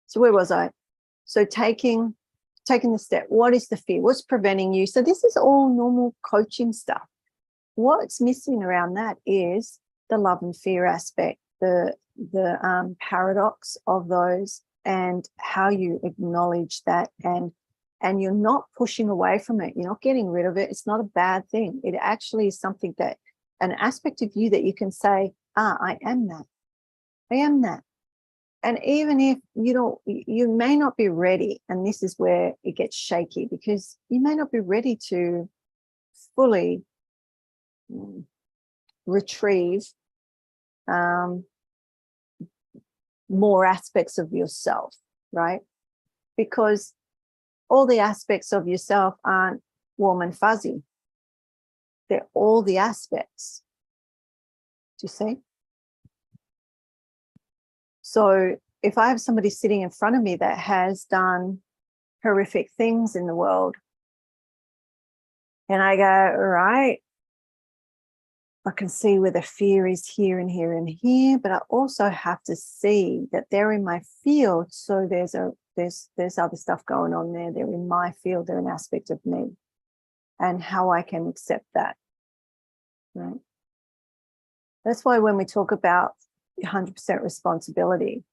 So where was I? So taking the step. What is the fear? What's preventing you? So this is all normal coaching stuff. What's missing around that is the love and fear aspect, the paradox of those, and how you acknowledge that, and you're not pushing away from it. You're not getting rid of it. It's not a bad thing. It actually is something that, an aspect of you that you can say, I am that. I am that. And even if you may not be ready, and this is where it gets shaky, because you may not be ready to fully retrieve more aspects of yourself, right? Because all the aspects of yourself aren't warm and fuzzy. They're all the aspects. Do you see? So if I have somebody sitting in front of me that has done horrific things in the world, and I go, all right, I can see where the fear is here and here and here, but I also have to see that they're in my field. So there's other stuff going on there. They're in my field. They're an aspect of me, and how I can accept that. Right. That's why when we talk about 100% responsibility,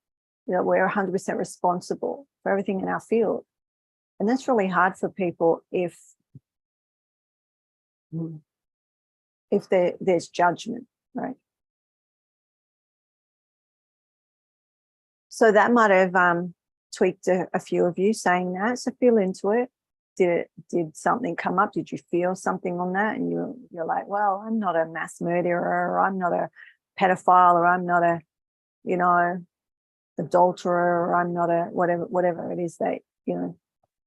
you know, we're 100% responsible for everything in our field, and that's really hard for people if there's judgment, right? So that might have tweaked a few of you saying that. So feel into it. Did something come up? Did you feel something on that? And you're like, well, I'm not a mass murderer, or I'm not a pedophile, or I'm not a, you know, adulterer, or I'm not a whatever it is that, you know,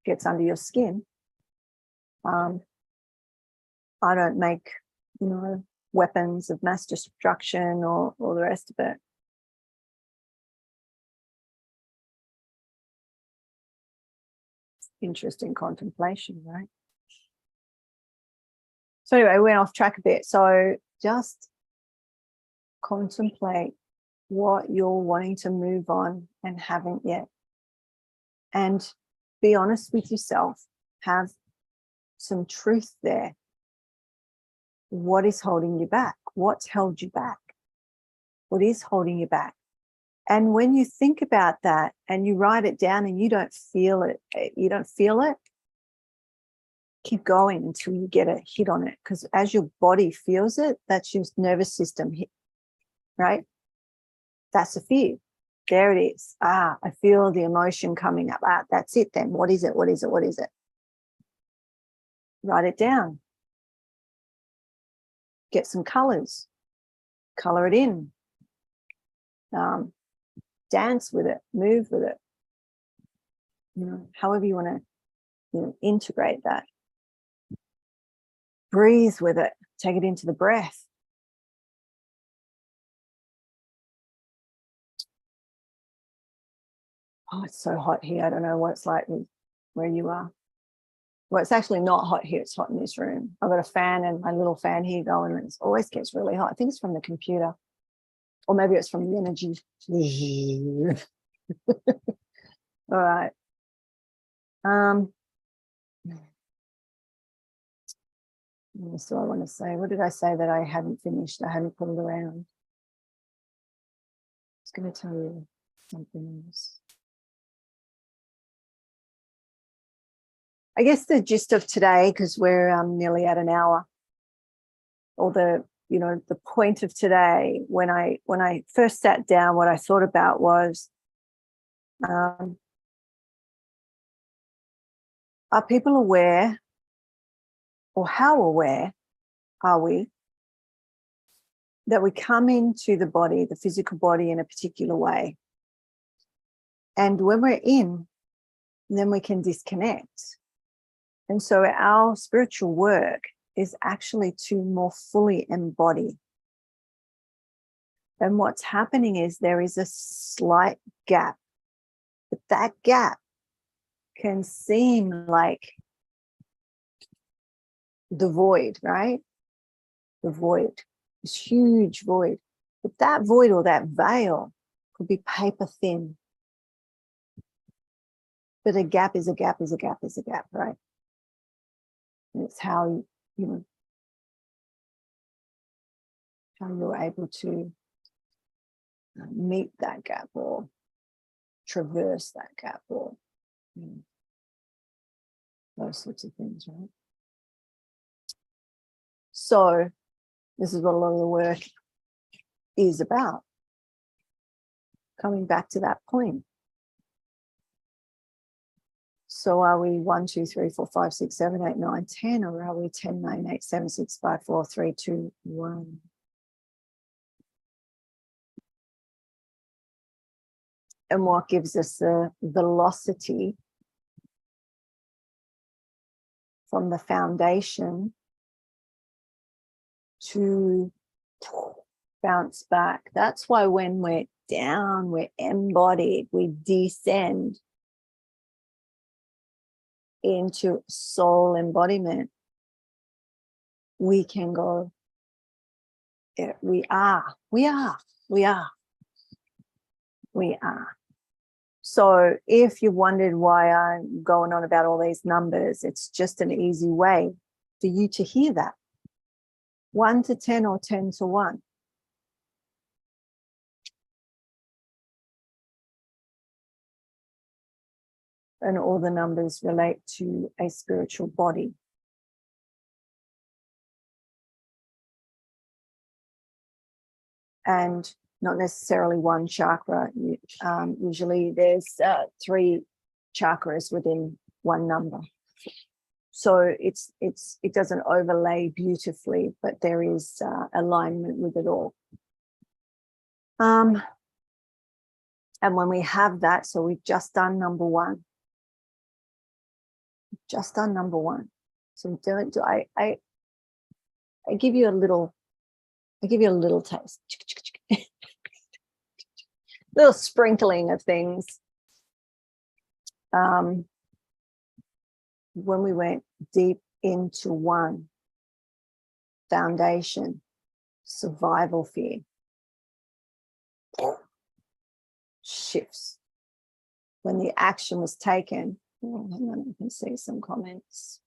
gets under your skin. I don't make, you know, weapons of mass destruction or the rest of it. Interesting contemplation, right? So anyway, we went off track a bit. So just contemplate what you're wanting to move on and haven't yet. and be honest with yourself. Have some truth there. What is holding you back? What's held you back? What is holding you back? And when you think about that and you write it down and you don't feel it, keep going until you get a hit on it. Because as your body feels it, that's your nervous system hit, right? That's a fear. There it is. I feel the emotion coming up. That's it then. What is it? What is it? What is it? Write it down. Get some colors. Color it in. Dance with it. Move with it. However you want to integrate that. Breathe with it. Take it into the breath. Oh, it's so hot here. I don't know what it's like where you are. Well, it's actually not hot here. It's hot in this room. I've got a fan and my little fan here going, and it always gets really hot. I think it's from the computer. Or maybe it's from the energy. All right. What else do I want to say? What did I say that I hadn't finished? I hadn't put it around. I was going to tell you something else. I guess the gist of today, because we're nearly at an hour, or the point of today, when I first sat down, what I thought about was, are people aware, or how aware are we that we come into the body, the physical body, in a particular way? And when we're in, then we can disconnect. And so our spiritual work is actually to more fully embody. And what's happening is there is a slight gap, but that gap can seem like the void, right? The void, this huge void. But that void, or that veil, could be paper thin. But a gap is a gap is a gap is a gap, right? And it's how how you're able to meet that gap, or traverse that gap, or those sorts of things, right? So this is what a lot of the work is about. Coming back to that point. So are we 1, 2, 3, 4, 5, 6, 7, 8, 9, 10, or are we 10, 9, 8, 7, 6, 5, 4, 3, 2, 1? And what gives us the velocity from the foundation to bounce back? That's why when we're down, we're embodied, we descend into soul embodiment. We can go, we are. So if you wondered why I'm going on about all these numbers, it's just an easy way for you to hear that. 1 to 10 or 10 to 1. And all the numbers relate to a spiritual body. And not necessarily one chakra. Usually there's 3 chakras within one number. So it doesn't overlay beautifully, but there is alignment with it all. And when we have that, so we've just done number 1. Just done number 1. So I give you a little taste. Little sprinkling of things. When we went deep into 1, foundation, survival fear, shifts. when the action was taken. Oh, hang on, I can see some comments.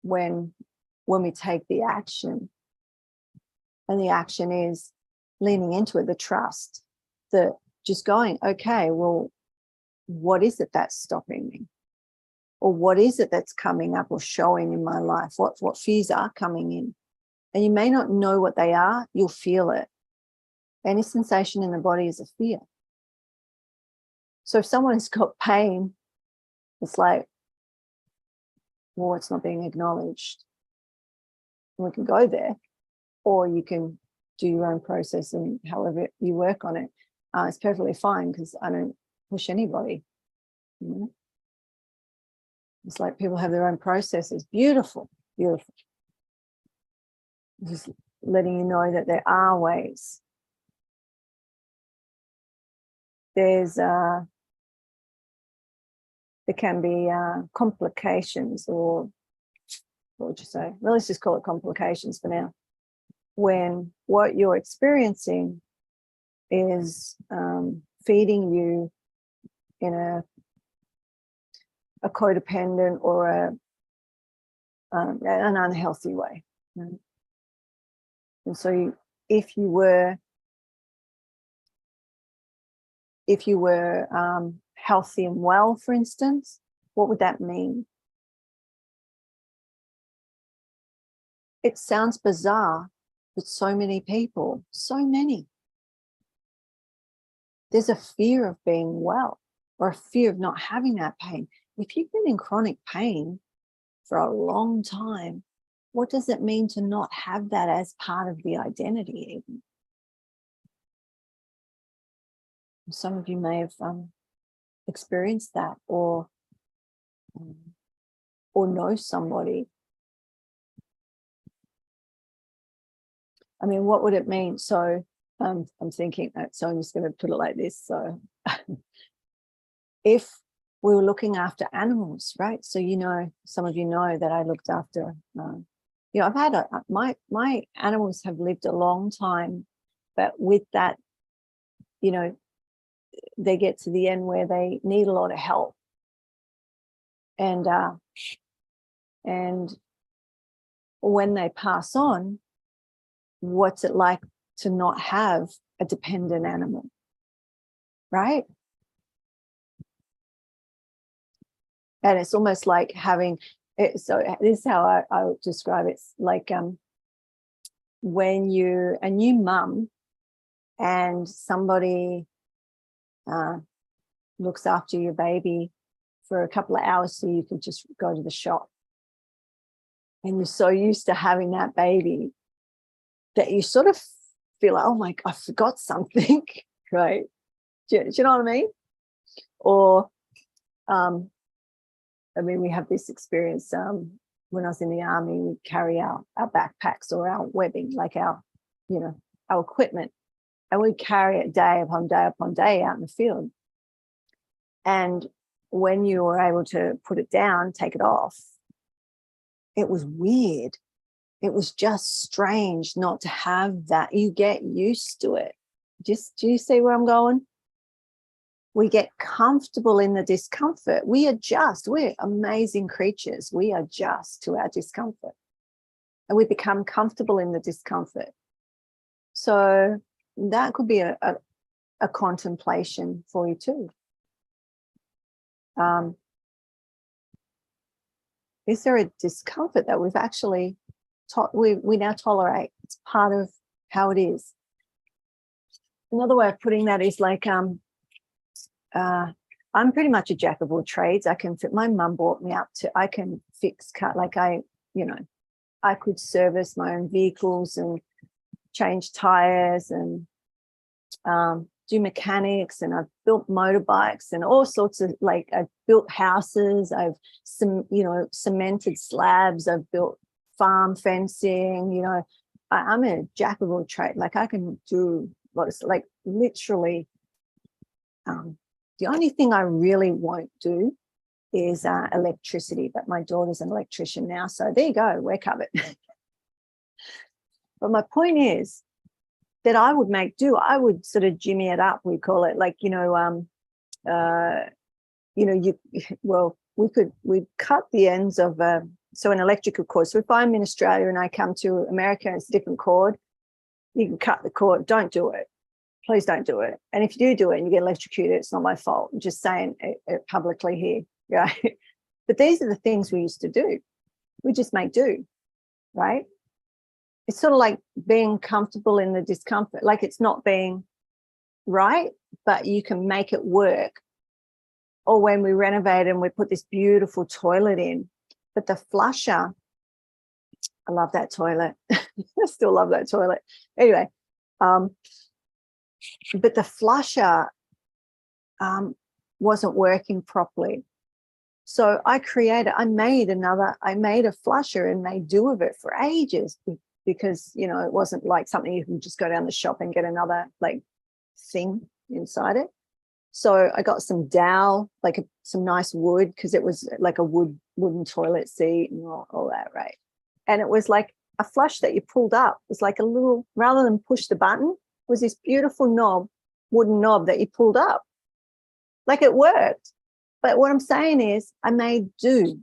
When we take the action, and the action is leaning into it, the trust, the just going, okay, well, what is it that's stopping me? Or what is it that's coming up or showing in my life? What fears are coming in? And you may not know what they are, you'll feel it. Any sensation in the body is a fear. So if someone's got pain, it's like, well, it's not being acknowledged. And we can go there, or you can do your own process and however you work on it. It's perfectly fine, because I don't push anybody. You know? It's like people have their own processes. Beautiful, beautiful. Just letting you know that there are ways. There can be complications, or what would you say? Well, let's just call it complications for now. When what you're experiencing is feeding you in a codependent or an unhealthy way. Right? And so if you were healthy and well, for instance, what would that mean? It sounds bizarre, but so many people, there's a fear of being well, or a fear of not having that pain. If you've been in chronic pain for a long time, what does it mean to not have that as part of the identity even? Some of you may have experienced that, or know somebody. I mean, what would it mean? So I'm thinking, so I'm just going to put it like this. So if we were looking after animals, right? So, some of you know that I looked after, I've had my animals have lived a long time, but with that, they get to the end where they need a lot of help. And when they pass on, what's it like to not have a dependent animal, right? And it's almost like having it. So this is how I would describe it. It's like when you're a new mum and somebody looks after your baby for a couple of hours so you can just go to the shop. And you're so used to having that baby that you sort of feel like, oh my, I forgot something, right? Do you know what I mean? Or, we have this experience when I was in the army. We carry our backpacks or our webbing, like our equipment, and we carry it day upon day upon day out in the field. And when you were able to put it down, take it off, it was weird. It was just strange not to have that. You get used to it. Do you see where I'm going? We get comfortable in the discomfort. We adjust. We're amazing creatures. We adjust to our discomfort. And we become comfortable in the discomfort. So that could be a contemplation for you too. Is there a discomfort that we've actually we now tolerate? It's part of how it is. Another way of putting that is like I'm pretty much a jack of all trades. I can fit. My mum brought me up to. I can fix cut. Like I could service my own vehicles and change tires and do mechanics, and I've built motorbikes and all sorts of, like, I've built houses, I've cemented slabs, I've built farm fencing. I'm a jack of all trades. Like I can do lots, like literally. The only thing I really won't do is electricity, but my daughter's an electrician now, so there you go, we're covered. But my point is, that I would make do. I would sort of jimmy it up, we call it, like, we'd cut the ends of so an electrical cord. So if I'm in Australia and I come to America and it's a different cord, you can cut the cord. Don't do it. Please don't do it. And if you do it and you get electrocuted, it's not my fault. I'm just saying it publicly here, right? But these are the things we used to do. We just make do, right? It's sort of like being comfortable in the discomfort, like it's not being right, but you can make it work. Or when we renovate and we put this beautiful toilet in, but the flusher, I love that toilet. I still love that toilet. Anyway, but the flusher wasn't working properly. So I made a flusher and made do of it for ages because, it wasn't like something you can just go down the shop and get another like thing inside it. So I got some dowel, like some nice wood, because it was like a wooden toilet seat and all that, right? And it was like a flush that you pulled up. It was like a little, rather than push the button, it was this beautiful wooden knob that you pulled up. Like it worked. But what I'm saying is I made do. Do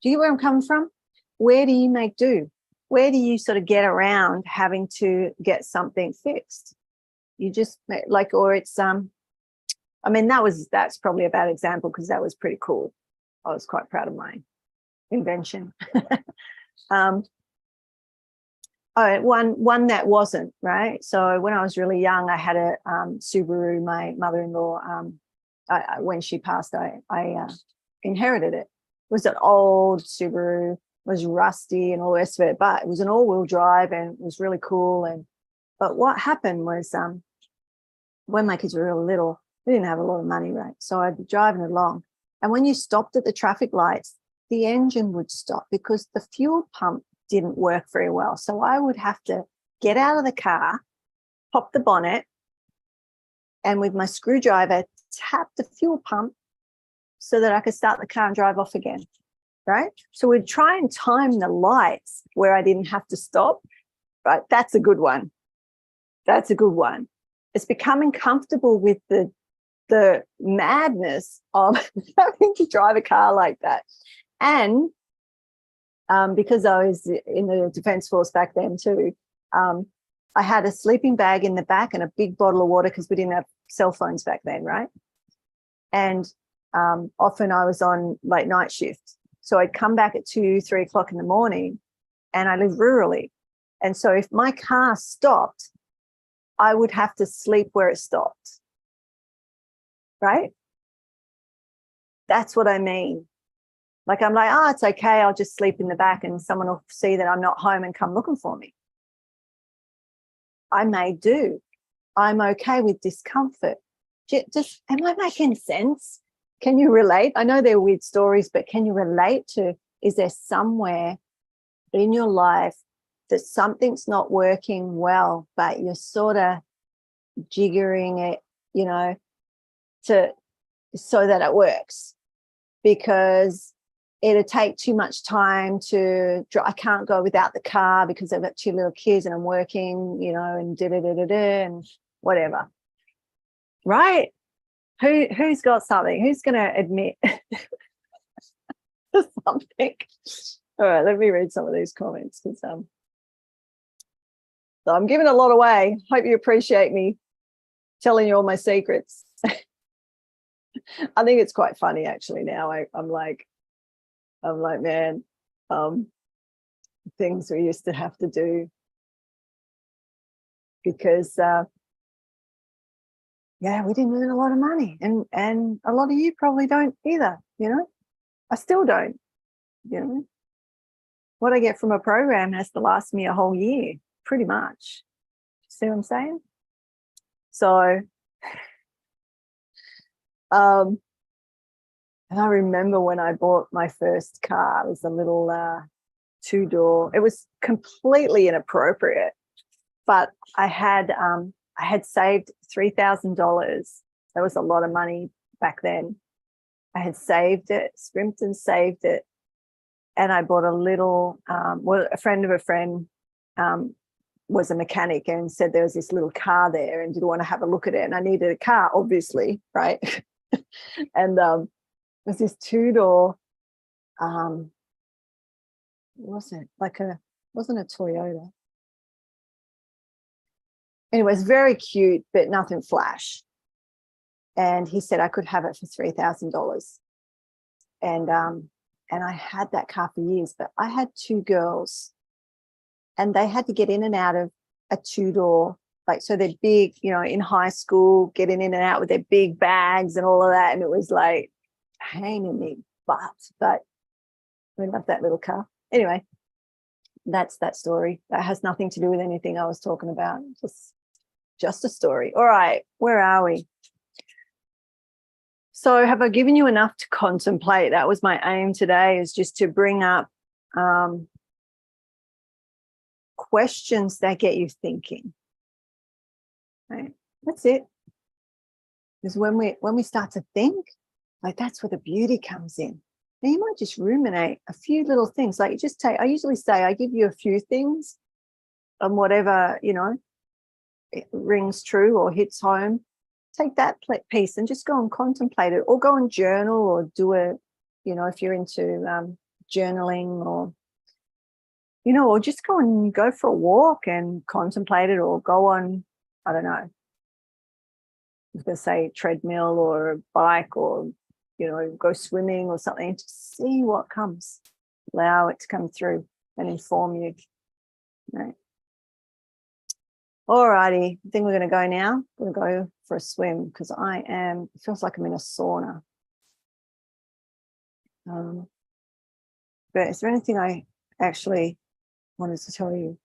you get where I'm coming from? Where do you make do? Where do you sort of get around having to get something fixed? You just like, or it's, that's probably a bad example because that was pretty cool. I was quite proud of my invention. One that wasn't, right? So when I was really young, I had a Subaru. My mother-in-law, when she passed, I inherited it. It was an old Subaru, was rusty and all the rest of it, but it was an all-wheel drive and it was really cool. But what happened was when my kids were really little, we didn't have a lot of money, right? So I'd be driving along, and when you stopped at the traffic lights, the engine would stop because the fuel pump didn't work very well. So I would have to get out of the car, pop the bonnet, and with my screwdriver, tap the fuel pump so that I could start the car and drive off again, right? So we'd try and time the lights where I didn't have to stop, right? That's a good one. That's a good one. It's becoming comfortable with the madness of having to drive a car like that. And because I was in the Defence Force back then too, I had a sleeping bag in the back and a big bottle of water because we didn't have cell phones back then, right? And often I was on late night shift. So I'd come back at 2, 3 o'clock in the morning, and I live rurally. And so if my car stopped, I would have to sleep where it stopped, right? That's what I mean. Like I'm like, it's okay, I'll just sleep in the back and someone will see that I'm not home and come looking for me. I may do. I'm okay with discomfort. Just, am I making sense? Can you relate? I know they're weird stories, but can you relate to, is there somewhere in your life that something's not working well, but you're sort of jiggering it, so that it works? Because it'd take too much time I can't go without the car because I've got 2 little kids and I'm working, and and whatever. Right? Who's got something? Who's going to admit something? All right, let me read some of these comments because so I'm giving a lot away. Hope you appreciate me telling you all my secrets. I think it's quite funny actually now. I'm like, man, things we used to have to do because we didn't earn a lot of money, and a lot of you probably don't either. I still don't. What I get from a program has to last me a whole year, pretty much. See what I'm saying? So, and I remember when I bought my first car, it was a little 2-door. It was completely inappropriate, but I had saved $3,000. That was a lot of money back then. I had saved it, scrimped and saved it, and I bought a little. A friend of a friend was a mechanic and said there was this little car there and did want to have a look at it. And I needed a car, obviously, right? And it was this two-door, wasn't a Toyota. Anyway, it's very cute, but nothing flash. And he said I could have it for $3,000. And I had that car for years, but I had two girls and they had to get in and out of a two-door, like, so they're big, you know, in high school, getting in and out with their big bags and all of that. And it was like pain in the butt, but we love that little car. Anyway, that's that story. That has nothing to do with anything I was talking about. Just a story. All right, where are we? So have I given you enough to contemplate? That was my aim today, is just to bring up questions that get you thinking. Right? That's it. Because when we start to think, like, that's where the beauty comes in. Now you might just ruminate a few little things. Like, I usually say I give you a few things on whatever, you know, it rings true or hits home. Take that piece and just go and contemplate it, or go and journal, or do it, you know, if you're into journaling, or, you know, or just go for a walk and contemplate it, or go on, I don't know, I was going to say treadmill or a bike, or, you know, go swimming or something, to see what comes. Allow it to come through and inform you. Right. All righty, I think we're going to go now. We're going to go for a swim because it feels like I'm in a sauna. But is there anything I actually wanted to tell you?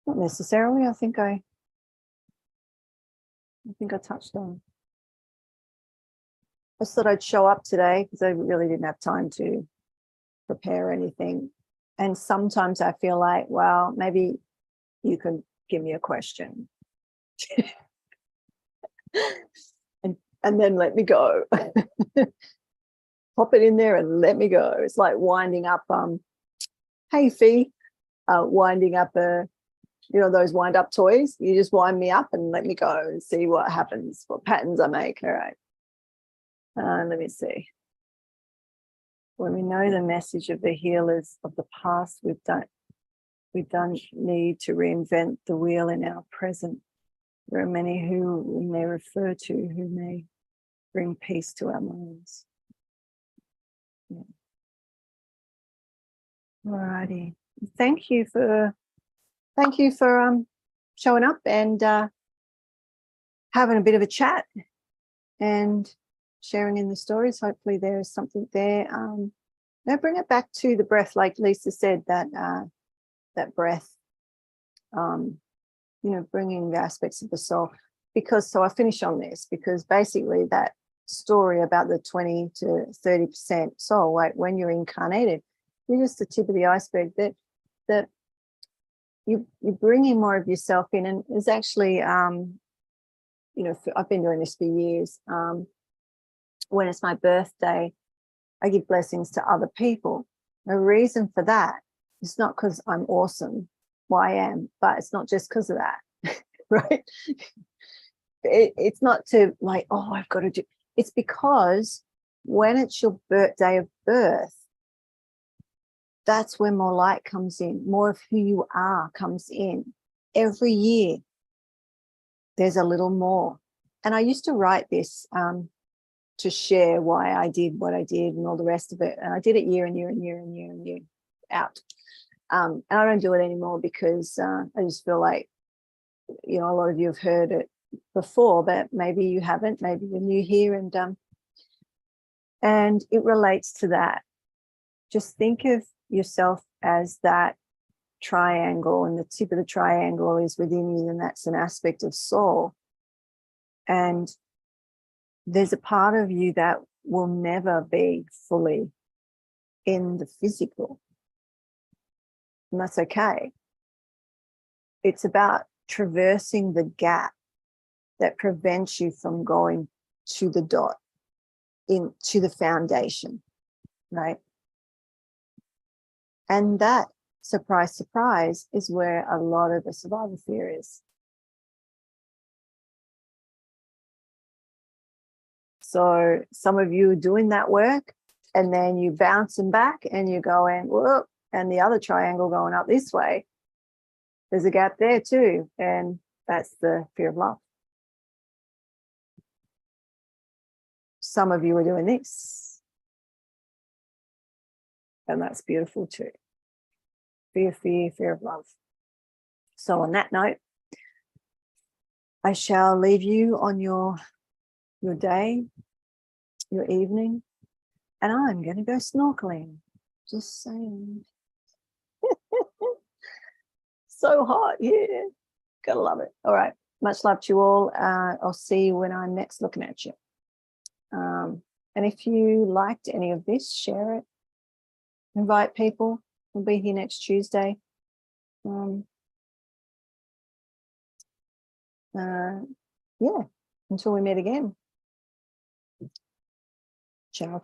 Not necessarily. I think I touched on. I just thought I'd show up today because I really didn't have time to prepare anything. And sometimes I feel like, well, maybe you can give me a question and then let me go. Pop it in there and let me go. It's like winding up, hey, Fee, winding up those wind up toys. You just wind me up and let me go and see what happens, what patterns I make. All right. Let me see. When we know the message of the healers of the past, we don't need to reinvent the wheel in our present. There are many who we may refer to who may bring peace to our minds. Yeah. All righty. Thank you for showing up and having a bit of a chat and sharing in the stories. Hopefully there is something there. Now bring it back to the breath, like Lisa said, that breath, bringing the aspects of the soul. So I finish on this, because basically that story about the 20 to 30% soul, like when you're incarnated, you're just the tip of the iceberg, that you bring in more of yourself in. And it's actually, I've been doing this for years. When it's my birthday, I give blessings to other people. The reason for that is not because I'm awesome. Well, I am, but it's not just because of that, right? It's not to like, oh, I've got to do. It's because when it's your day of birth, that's when more light comes in, more of who you are comes in. Every year, there's a little more. And I used to write this to share why I did what I did and all the rest of it. And I did it year and year and year and year and year out. And I don't do it anymore because I just feel like, a lot of you have heard it before, but maybe you haven't. Maybe you're new here, and it relates to that. Just think of yourself as that triangle, and the tip of the triangle is within you, and that's an aspect of soul. And there's a part of you that will never be fully in the physical, and that's okay. It's about traversing the gap that prevents you from going to the dot, into the foundation, right? And that, surprise, surprise, is where a lot of the survival fear is. So some of you are doing that work and then you bouncing back and you're going, whoop, and the other triangle going up this way. There's a gap there too. And that's the fear of love. Some of you are doing this. And that's beautiful too. Fear, fear, fear of love. So on that note, I shall leave you on your day, your evening, and I'm going to go snorkeling. Just saying. So hot here. Gotta love it. All right. Much love to you all. I'll see you when I'm next looking at you. And if you liked any of this, share it. Invite people. We'll be here next Tuesday. Yeah, until we meet again. Ciao.